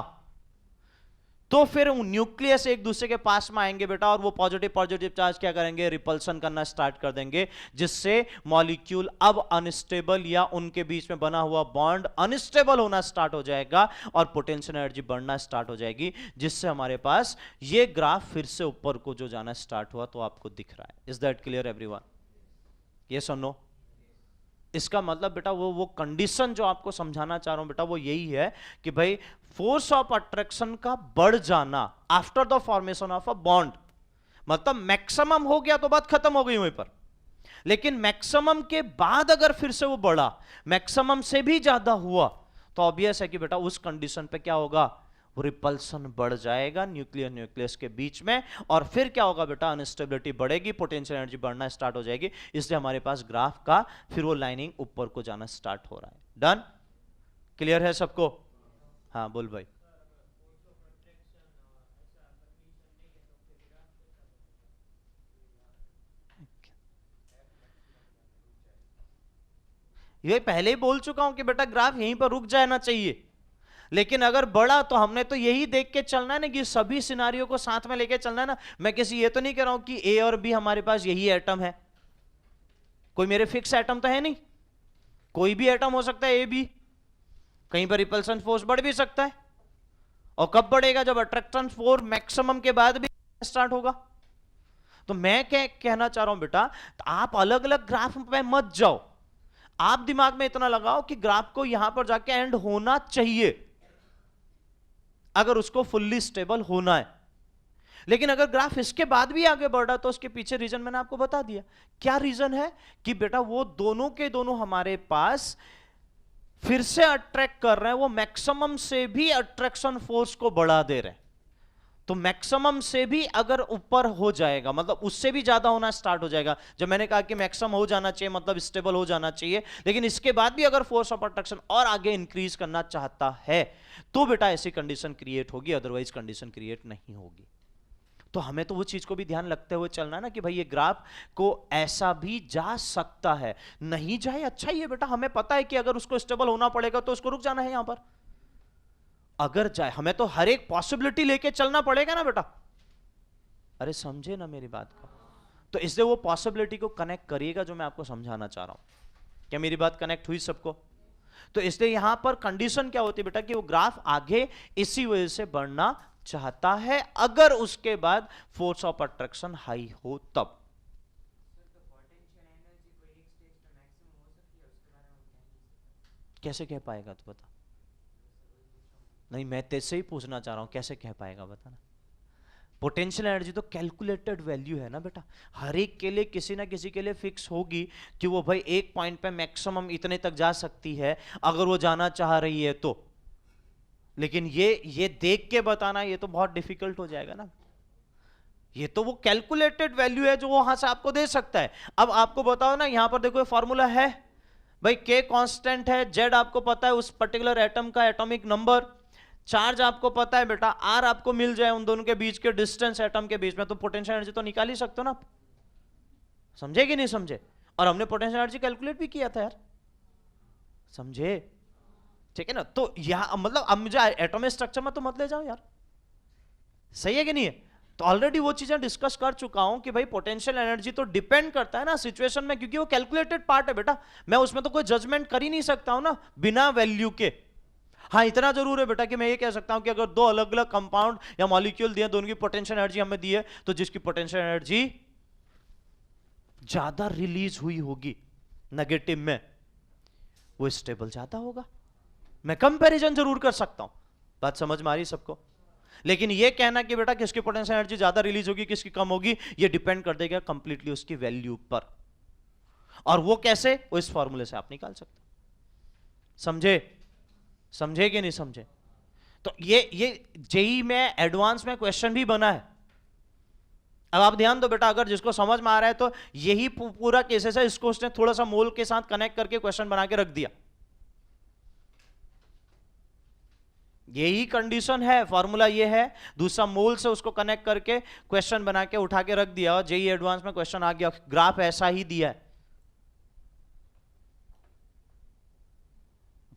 Speaker 1: तो फिर न्यूक्लियस एक दूसरे के पास में आएंगे बेटा, और वो पॉजिटिव चार्ज क्या करेंगे, रिपल्सन करना स्टार्ट कर देंगे, जिससे मॉलिक्यूल अब अनस्टेबल या उनके बीच में बना हुआ बॉन्ड अनस्टेबल होना स्टार्ट हो जाएगा और पोटेंशियल एनर्जी बढ़ना स्टार्ट हो जाएगी, जिससे हमारे पास ये ग्राफ फिर से ऊपर को जो जाना स्टार्ट हुआ तो आपको दिख रहा है। Is that clear everyone? Yes और नो? इसका मतलब बेटा वो कंडीशन जो आपको समझाना चाह रहा हूं बेटा वो यही है कि भाई फोर्स ऑफ अट्रैक्शन का बढ़ जाना after the formation of a bond, मतलब मैक्सिमम हो गया तो बात खत्म हो गई वहीं पर, लेकिन मैक्सिमम के बाद अगर फिर से वो बढ़ा, मैक्सिमम से भी ज्यादा हुआ, तो ऑब्वियस है कि बेटा उस कंडीशन पे क्या होगा, रिपल्सन बढ़ जाएगा न्यूक्लियस के बीच में, और फिर क्या होगा बेटा, अनस्टेबिलिटी बढ़ेगी, पोटेंशियल एनर्जी बढ़ना स्टार्ट हो जाएगी, इसलिए हमारे पास ग्राफ का फिर वो लाइनिंग ऊपर को जाना स्टार्ट हो रहा है। डन? क्लियर है सबको? हाँ बोल भाई। ये पहले ही बोल चुका हूं कि बेटा ग्राफ यहीं पर रुक जाना चाहिए, लेकिन अगर बढ़ा तो हमने तो यही देख के चलना है ना कि सभी सिनारियों को साथ में लेके चलना है ना। मैं किसी ये तो नहीं कह रहा हूं कि ए और बी हमारे पास यही एटम है, कोई मेरे फिक्स एटम तो है नहीं, कोई भी एटम हो सकता है ए बी, कहीं पर रिपल्सन फोर्स बढ़ भी सकता है। और कब बढ़ेगा? जब अट्रैक्शन फोर्स मैक्सिमम के बाद भी स्टार्ट होगा। तो मैं क्या कहना चाह रहा हूं बेटा, तो आप अलग अलग ग्राफ पे मत जाओ, आप दिमाग में इतना लगाओ कि ग्राफ को यहां पर जाके एंड होना चाहिए अगर उसको फुल्ली स्टेबल होना है। लेकिन अगर ग्राफ इसके बाद भी आगे बढ़ रहा तो उसके पीछे रीजन मैंने आपको बता दिया। क्या रीजन है? कि बेटा वो दोनों के दोनों हमारे पास फिर से अट्रैक्ट कर रहे हैं, वो मैक्सिमम से भी अट्रैक्शन फोर्स को बढ़ा दे रहे हैं। तो मैक्सिमम से भी अगर ऊपर हो जाएगा, मतलब उससे भी ज्यादा होना स्टार्ट हो जाएगा। जब मैंने कहा कि मैक्सिमम हो जाना चाहिए मतलब स्टेबल हो जाना चाहिए, लेकिन इसके बाद भी अगर फोर्स ऑफ अट्रैक्शन और आगे इंक्रीज करना चाहता है तो बेटा ऐसी कंडीशन क्रिएट होगी, अदरवाइज कंडीशन क्रिएट नहीं होगी। तो हमें तो वो चीज को भी ध्यान रखते हुए चलना है ना कि भाई ये ग्राफ को ऐसा भी जा सकता है, नहीं जाए अच्छा ही है बेटा। हमें पता है कि अगर उसको स्टेबल होना पड़ेगा तो उसको रुक जाना है यहां पर। अगर जाए, हमें तो हर एक पॉसिबिलिटी लेके चलना पड़ेगा ना बेटा। अरे समझे ना मेरी बात को? तो इसलिए वो पॉसिबिलिटी को कनेक्ट करिएगा जो मैं आपको समझाना चाह रहा हूं। क्या मेरी बात कनेक्ट हुई सबको? तो इसलिए यहां पर कंडीशन क्या होती है बेटा कि वो ग्राफ आगे इसी वजह से बढ़ना चाहता है अगर उसके बाद फोर्स ऑफ अट्रैक्शन हाई हो तब। कैसे कह पाएगा तो बता? नहीं, मैं तेरे से ही पूछना चाह रहा हूं, कैसे कह पाएगा बता ना। पोटेंशियल एनर्जी तो कैलकुलेटेड वैल्यू है ना बेटा, हर एक के लिए किसी ना किसी के लिए फिक्स होगी कि वो भाई एक पॉइंट पे मैक्सिमम इतने तक जा सकती है अगर वो जाना चाह रही है तो। लेकिन ये देख के बताना ये तो बहुत डिफिकल्ट हो जाएगा ना। ये तो वो कैलकुलेटेड वैल्यू है जो वहां से आपको दे सकता है। अब आपको बताओ ना, यहां पर देखो फॉर्मूला है भाई, के कांस्टेंट है, जेड आपको पता है उस पर्टिकुलर एटम का एटॉमिक नंबर, चार्ज आपको पता है बेटा, आर आपको मिल जाए उन दोनों के बीच के डिस्टेंस एटम के बीच में, तो पोटेंशियल एनर्जी तो निकाल ही सकते हो ना। समझे कि नहीं समझे? और हमने पोटेंशियल एनर्जी कैलकुलेट भी किया था यार, समझे? ठीक है ना। तो यहां मतलब अब मुझे एटॉमिक स्ट्रक्चर में तो मत ले जाओ यार, सही है कि नहीं है? तो ऑलरेडी वो चीजें डिस्कस कर चुका हूं कि भाई पोटेंशियल एनर्जी तो डिपेंड करता है ना सिचुएशन में, क्योंकि वो कैलकुलेटेड पार्ट है बेटा, मैं उसमें तो कोई जजमेंट कर ही नहीं सकता हूं ना बिना वैल्यू के। हाँ इतना जरूर है बेटा कि मैं ये कह सकता हूं कि अगर दो अलग अलग कंपाउंड या मॉलिक्यूल दिए, दोनों की पोटेंशियल एनर्जी हमें दी है, तो जिसकी पोटेंशियल एनर्जी ज्यादा रिलीज हुई होगी नेगेटिव में वो स्टेबल ज्यादा होगा। मैं कंपैरिजन जरूर कर सकता हूं, बात समझ में आ रही सबको? लेकिन ये कहना कि बेटा किसकी पोटेंशियल एनर्जी ज्यादा रिलीज होगी किसकी कम होगी, ये डिपेंड कर देगा कंप्लीटली उसकी वैल्यू पर। और वो कैसे? वो इस फॉर्मूले से आप निकाल सकते। समझे? समझे कि नहीं समझे? तो ये जेई में एडवांस में क्वेश्चन भी बना है। अब आप ध्यान दो बेटा, अगर जिसको समझ में आ रहा है तो यही पूरा केसेस है, इसको उसने थोड़ा सा मोल के साथ कनेक्ट करके क्वेश्चन बना के रख दिया। यही कंडीशन है, फॉर्मूला ये है, दूसरा मोल से उसको कनेक्ट करके क्वेश्चन बना के उठा के रख दिया और जेई एडवांस में क्वेश्चन आ गया, ग्राफ ऐसा ही दिया है।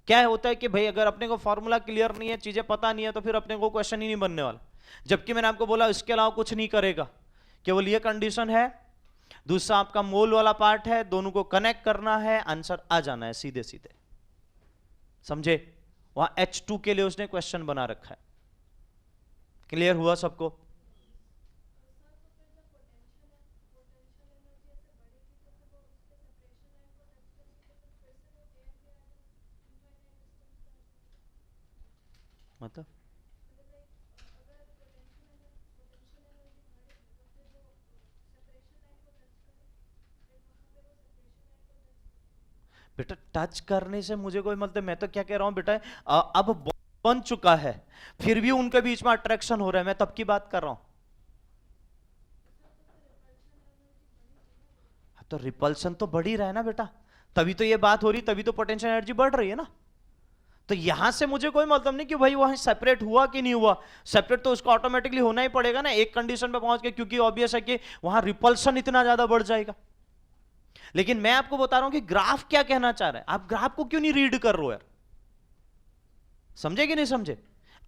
Speaker 1: क्या होता है कि भाई अगर अपने को फॉर्मूला क्लियर नहीं है, चीजें पता नहीं है, तो फिर अपने को क्वेश्चन ही नहीं बनने वाला। जबकि मैंने आपको बोला इसके अलावा कुछ नहीं करेगा, केवल ये कंडीशन है, दूसरा आपका मोल वाला पार्ट है, दोनों को कनेक्ट करना है, आंसर आ जाना है सीधे सीधे। समझे? वहां H2 के लिए उसने क्वेश्चन बना रखा है। क्लियर हुआ सबको? मतलब बेटा टच करने से मुझे कोई मतलब, मैं तो क्या कह रहा हूं बेटा, अब बन चुका है फिर भी उनके बीच में अट्रैक्शन हो रहा है, मैं तब की बात कर रहा हूं। तो रिपल्शन तो बढ़ ही रहा है ना बेटा, तभी तो ये बात हो रही, तभी तो पोटेंशियल एनर्जी बढ़ रही है ना। तो यहां से मुझे कोई मतलब नहीं कि भाई वहां सेपरेट हुआ कि नहीं हुआ, सेपरेट तो उसको ऑटोमेटिकली होना ही पड़ेगा ना एक कंडीशन पे पहुंच के, क्योंकि ऑब्वियस है कि वहां रिपल्शन इतना ज्यादा बढ़ जाएगा। लेकिन मैं आपको बता रहा हूं कि ग्राफ क्या कहना चाह रहा है, आप ग्राफ को क्यों नहीं रीड कर रहे हो यार? समझे कि नहीं समझे?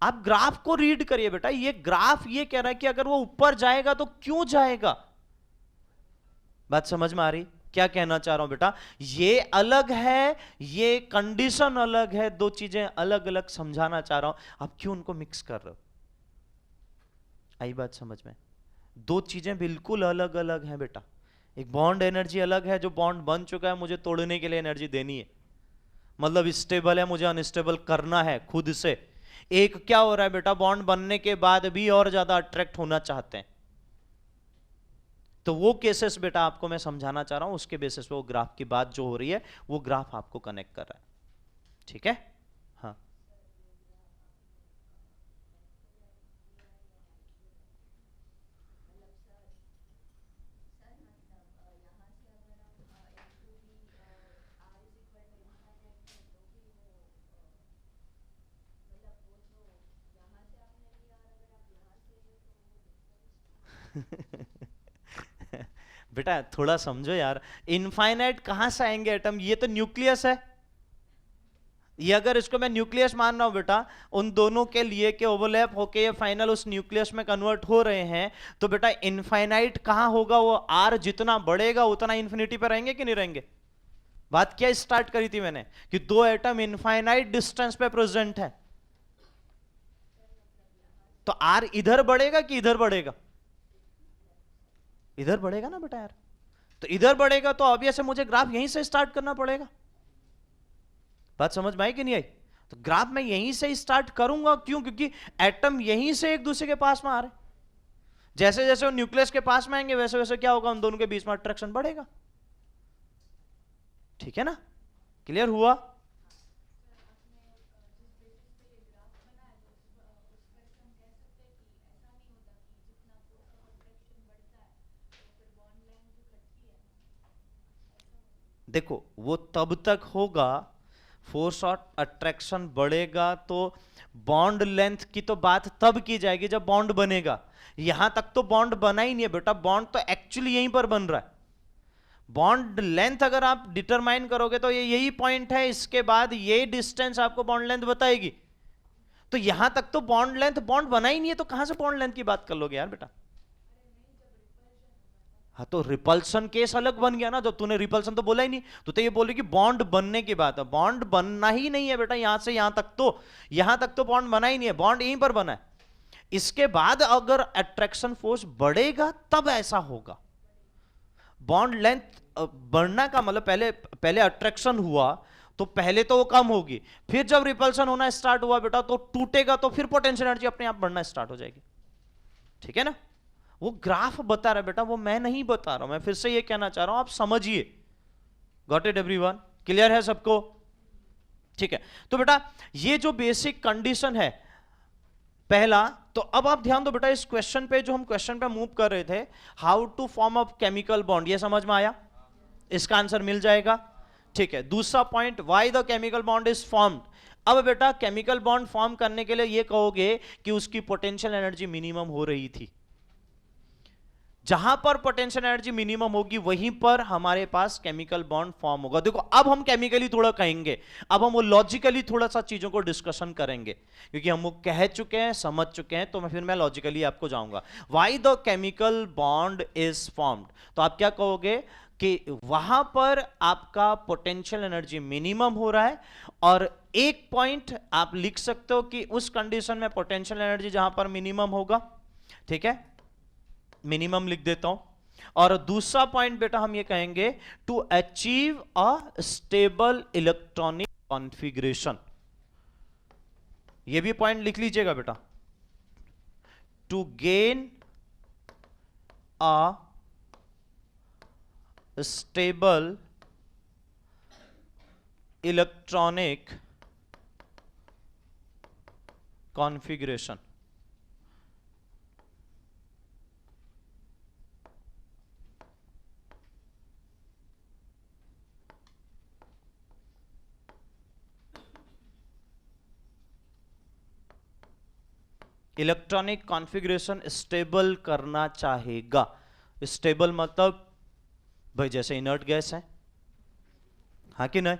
Speaker 1: आप ग्राफ को रीड करिए बेटा, ये ग्राफ ये कह रहा है कि अगर वो ऊपर जाएगा तो क्यों जाएगा। बात समझ में आ रही? क्या कहना चाह रहा हूं बेटा, ये अलग है, ये कंडीशन अलग है, दो चीजें अलग अलग समझाना चाह रहा हूं। आप क्यों उनको मिक्स कर रहे हो? आई बात समझ में? दो चीजें बिल्कुल अलग अलग हैं बेटा। एक बॉन्ड एनर्जी अलग है, जो बॉन्ड बन चुका है मुझे तोड़ने के लिए एनर्जी देनी है, मतलब स्टेबल है, मुझे अनस्टेबल करना है खुद से। एक क्या हो रहा है बेटा, बॉन्ड बनने के बाद भी और ज्यादा अट्रैक्ट होना चाहते हैं। तो वो केसेस बेटा आपको मैं समझाना चाह रहा हूं, उसके बेसिस पे वो ग्राफ की बात जो हो रही है वो ग्राफ आपको कनेक्ट कर रहा है। ठीक है? हाँ बेटा थोड़ा समझो यार, इनफाइनाइट कहां से आएंगे एटम? ये तो न्यूक्लियस है। ये अगर इसको मैं न्यूक्लियस मान रहा हूं बेटा, उन दोनों के लिए के ओवरलैप होके ये फाइनल उस न्यूक्लियस में कन्वर्ट हो रहे हैं, तो बेटा इनफाइनाइट कहां होगा? वो आर जितना बढ़ेगा उतना इंफिनिटी पे रहेंगे कि नहीं रहेंगे? बात क्या स्टार्ट करी थी मैंने कि दो एटम इनफाइनाइट डिस्टेंस पे प्रेजेंट है, तो आर इधर बढ़ेगा कि इधर बढ़ेगा? इधर बढ़ेगा ना बेटा यार। तो इधर बढ़ेगा तो ऑब्वियस है मुझे ग्राफ यहीं से स्टार्ट करना पड़ेगा। बात समझ में आई कि नहीं आई? तो ग्राफ मैं यहीं से स्टार्ट करूंगा, क्यों? क्योंकि एटम यहीं से एक दूसरे के पास में आ रहे, जैसे जैसे वो न्यूक्लियस के पास में आएंगे वैसे वैसे क्या होगा, उन दोनों के बीच में अट्रैक्शन बढ़ेगा। ठीक है ना? क्लियर हुआ? देखो वो तब तक होगा, फोर्स और अट्रैक्शन बढ़ेगा तो बॉन्ड लेंथ की तो बात तब की जाएगी जब बॉन्ड बनेगा। यहां तक तो बॉन्ड बना ही नहीं है बेटा, बॉन्ड तो एक्चुअली यहीं पर बन रहा है। बॉन्ड लेंथ अगर आप डिटरमाइन करोगे तो ये यही पॉइंट है, इसके बाद ये डिस्टेंस आपको बॉन्ड लेंथ बताएगी। तो यहां तक तो बॉन्ड लेंथ, बॉन्ड बना ही नहीं है तो कहां से बॉन्ड लेंथ की बात कर लोगे यार बेटा? हाँ तो रिपल्सन केस अलग बन गया ना, जब तूने रिपल्सन तो बोला ही नहीं, तो ये बोले कि बॉन्ड बनने की बात है। बॉन्ड बनना ही नहीं है बेटा, यहां से यहां तक तो बॉन्ड बना ही नहीं है, बॉन्ड यहीं पर बना है। इसके बाद अगर अट्रैक्शन फोर्स बढ़ेगा तब ऐसा होगा। बॉन्ड लेंथ बढ़ना का मतलब पहले पहले अट्रैक्शन हुआ तो पहले तो वो कम होगी, फिर जब रिपल्सन होना स्टार्ट हुआ बेटा तो टूटेगा, तो फिर पोटेंशियल एनर्जी अपने आप बढ़ना स्टार्ट हो जाएगी। ठीक है ना? वो ग्राफ बता रहा है बेटा, वो मैं नहीं बता रहा हूं। मैं फिर से ये कहना चाह रहा हूं, आप समझिए। Got it everyone? क्लियर है सबको? ठीक है, तो बेटा ये जो बेसिक कंडीशन है पहला, तो अब आप ध्यान दो बेटा इस क्वेश्चन पे, जो हम क्वेश्चन पे मूव कर रहे थे, how to form a chemical bond, ये समझ में आया? इसका आंसर मिल जाएगा। ठीक है, दूसरा point, why the chemical bond is formed. अब बेटा केमिकल बॉन्ड फॉर्म करने के लिए ये कहोगे कि उसकी पोटेंशियल एनर्जी मिनिमम हो रही थी। जहां पर पोटेंशियल एनर्जी मिनिमम होगी वहीं पर हमारे पास केमिकल बॉन्ड फॉर्म होगा। देखो अब हम केमिकली थोड़ा कहेंगे, अब हम वो लॉजिकली थोड़ा सा चीजों को डिस्कशन करेंगे, क्योंकि हम वो कह चुके हैं, समझ चुके हैं, तो मैं लॉजिकली आपको जाऊंगा। Why the chemical bond is formed, तो आप क्या कहोगे कि वहां पर आपका पोटेंशियल एनर्जी मिनिमम हो रहा है, और एक पॉइंट आप लिख सकते हो कि उस कंडीशन में पोटेंशियल एनर्जी जहां पर मिनिमम होगा, ठीक है, मिनिमम लिख देता हूं। और दूसरा पॉइंट बेटा हम ये कहेंगे, to achieve a stable electronic configuration, ये भी पॉइंट लिख लीजिएगा बेटा। To gain a stable electronic configuration. Electronic configuration stable करना चाहेगा। स्टेबल मतलब भाई जैसे इनर्ट गैस है, हाँ कि नहीं?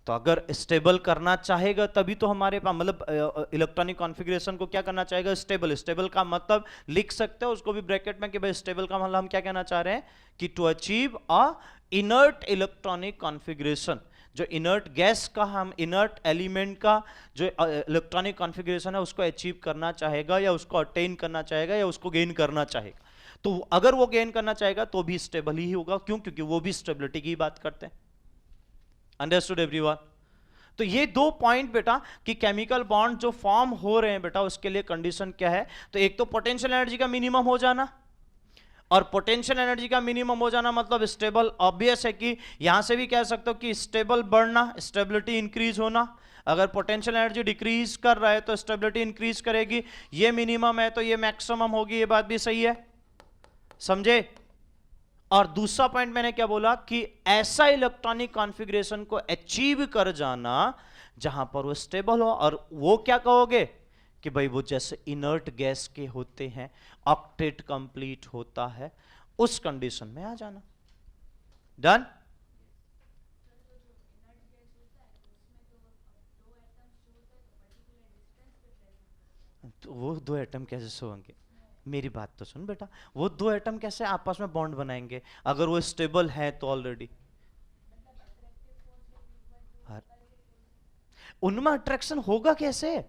Speaker 1: तो अगर स्टेबल करना चाहेगा तभी तो हमारे पास, मतलब इलेक्ट्रॉनिक कॉन्फ़िगरेशन को क्या करना चाहेगा, स्टेबल। स्टेबल का मतलब लिख सकते हो उसको भी ब्रैकेट में कि भाई स्टेबल का मतलब हम क्या कहना चाह रहे हैं कि to achieve a inert electronic configuration. जो इनर्ट गैस का, हम इनर्ट एलिमेंट का जो इलेक्ट्रॉनिक कॉन्फ़िगरेशन है उसको अचीव करना चाहेगा, या उसको अटेन करना चाहेगा, या उसको गेन करना चाहेगा। तो अगर वो गेन करना चाहेगा तो भी स्टेबल ही होगा। क्यों? क्योंकि वो भी स्टेबिलिटी की बात करते हैं। Understood everyone? तो ये दो पॉइंट बेटा कि केमिकल बॉन्ड जो फॉर्म हो रहे हैं बेटा उसके लिए कंडीशन क्या है। तो एक तो पोटेंशियल एनर्जी का मिनिमम हो जाना, और पोटेंशियल एनर्जी का मिनिमम हो जाना मतलब स्टेबल। ऑब्वियस है कि यहां से भी कह सकते हो कि स्टेबल बढ़ना, स्टेबिलिटी इंक्रीज होना। अगर पोटेंशियल एनर्जी डिक्रीज कर रहा है तो स्टेबिलिटी इंक्रीज करेगी। ये मिनिमम है तो ये मैक्सिमम होगी। ये बात भी सही है, समझे? और दूसरा पॉइंट मैंने क्या बोला कि ऐसा इलेक्ट्रॉनिक कॉन्फ़िगरेशन को अचीव कर जाना जहां पर वो स्टेबल हो। और वो क्या कहोगे कि भाई वो जैसे इनर्ट गैस के होते हैं, ऑक्टेट कंप्लीट होता है, उस कंडीशन में आ जाना। डन? तो वो दो एटम कैसे होंगे? मेरी बात तो सुन बेटा, वो दो एटम कैसे आपस में बॉन्ड बनाएंगे अगर वो स्टेबल है तो ऑलरेडी? उनमें अट्रैक्शन होगा कैसे?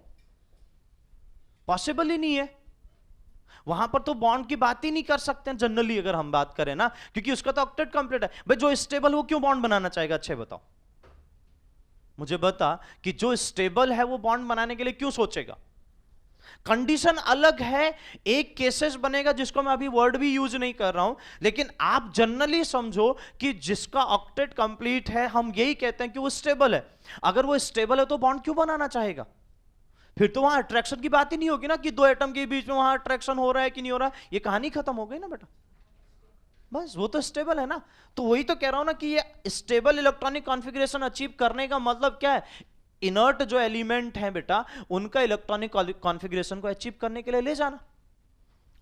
Speaker 1: पॉसिबल ही नहीं है। वहां पर तो बॉन्ड की बात ही नहीं कर सकते हैं जनरली अगर हम बात करें ना, क्योंकि उसका तो ऑक्टेट कंप्लीट है। भाई जो स्टेबल वो क्यों बॉन्ड बनाना चाहेगा? अच्छे बताओ मुझे, बता कि जो स्टेबल है वो बॉन्ड बनाने के लिए क्यों सोचेगा? कंडीशन अलग है, एक केसेस बनेगा जिसको मैं अभी वर्ड भी यूज नहीं कर रहा हूं, लेकिन आप जनरली समझो कि जिसका ऑक्टेट कंप्लीट है हम यही कहते हैं कि वो स्टेबल है। अगर वो स्टेबल है तो बॉन्ड क्यों बनाना चाहेगा? फिर तो वहां अट्रैक्शन की बात ही नहीं होगी ना कि दो एटम के बीच में वहां अट्रैक्शन हो रहा है कि नहीं हो रहा है। ये कहानी खत्म हो गई ना बेटा। बस वो तो स्टेबल है ना। तो वही तो कह रहा हूं ना कि ये स्टेबल इलेक्ट्रॉनिक कॉन्फ़िगरेशन अचीव करने का मतलब क्या है? इनर्ट जो एलिमेंट है बेटा उनका इलेक्ट्रॉनिक कॉन्फ़िगरेशन को अचीव करने के लिए ले जाना,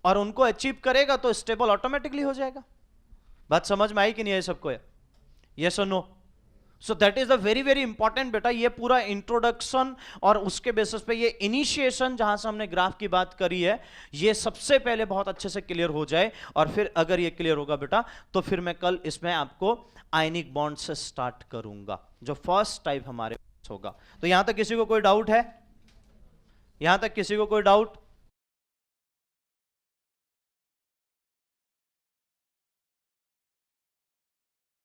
Speaker 1: और उनको अचीव करेगा तो स्टेबल ऑटोमेटिकली हो जाएगा। बात समझ में आई कि नहीं है सबको? यस और no? So that is the very very important बेटा। ये पूरा इंट्रोडक्शन और उसके बेसिस पे ये इनिशिएशन जहां से हमने ग्राफ की बात करी है, ये सबसे पहले बहुत अच्छे से क्लियर हो जाए। और फिर अगर ये क्लियर होगा बेटा तो फिर मैं कल इसमें आपको आयनिक बॉन्ड से स्टार्ट करूंगा जो फर्स्ट टाइप हमारे पास होगा। तो यहां तक किसी को कोई डाउट है? यहां तक किसी को कोई डाउट?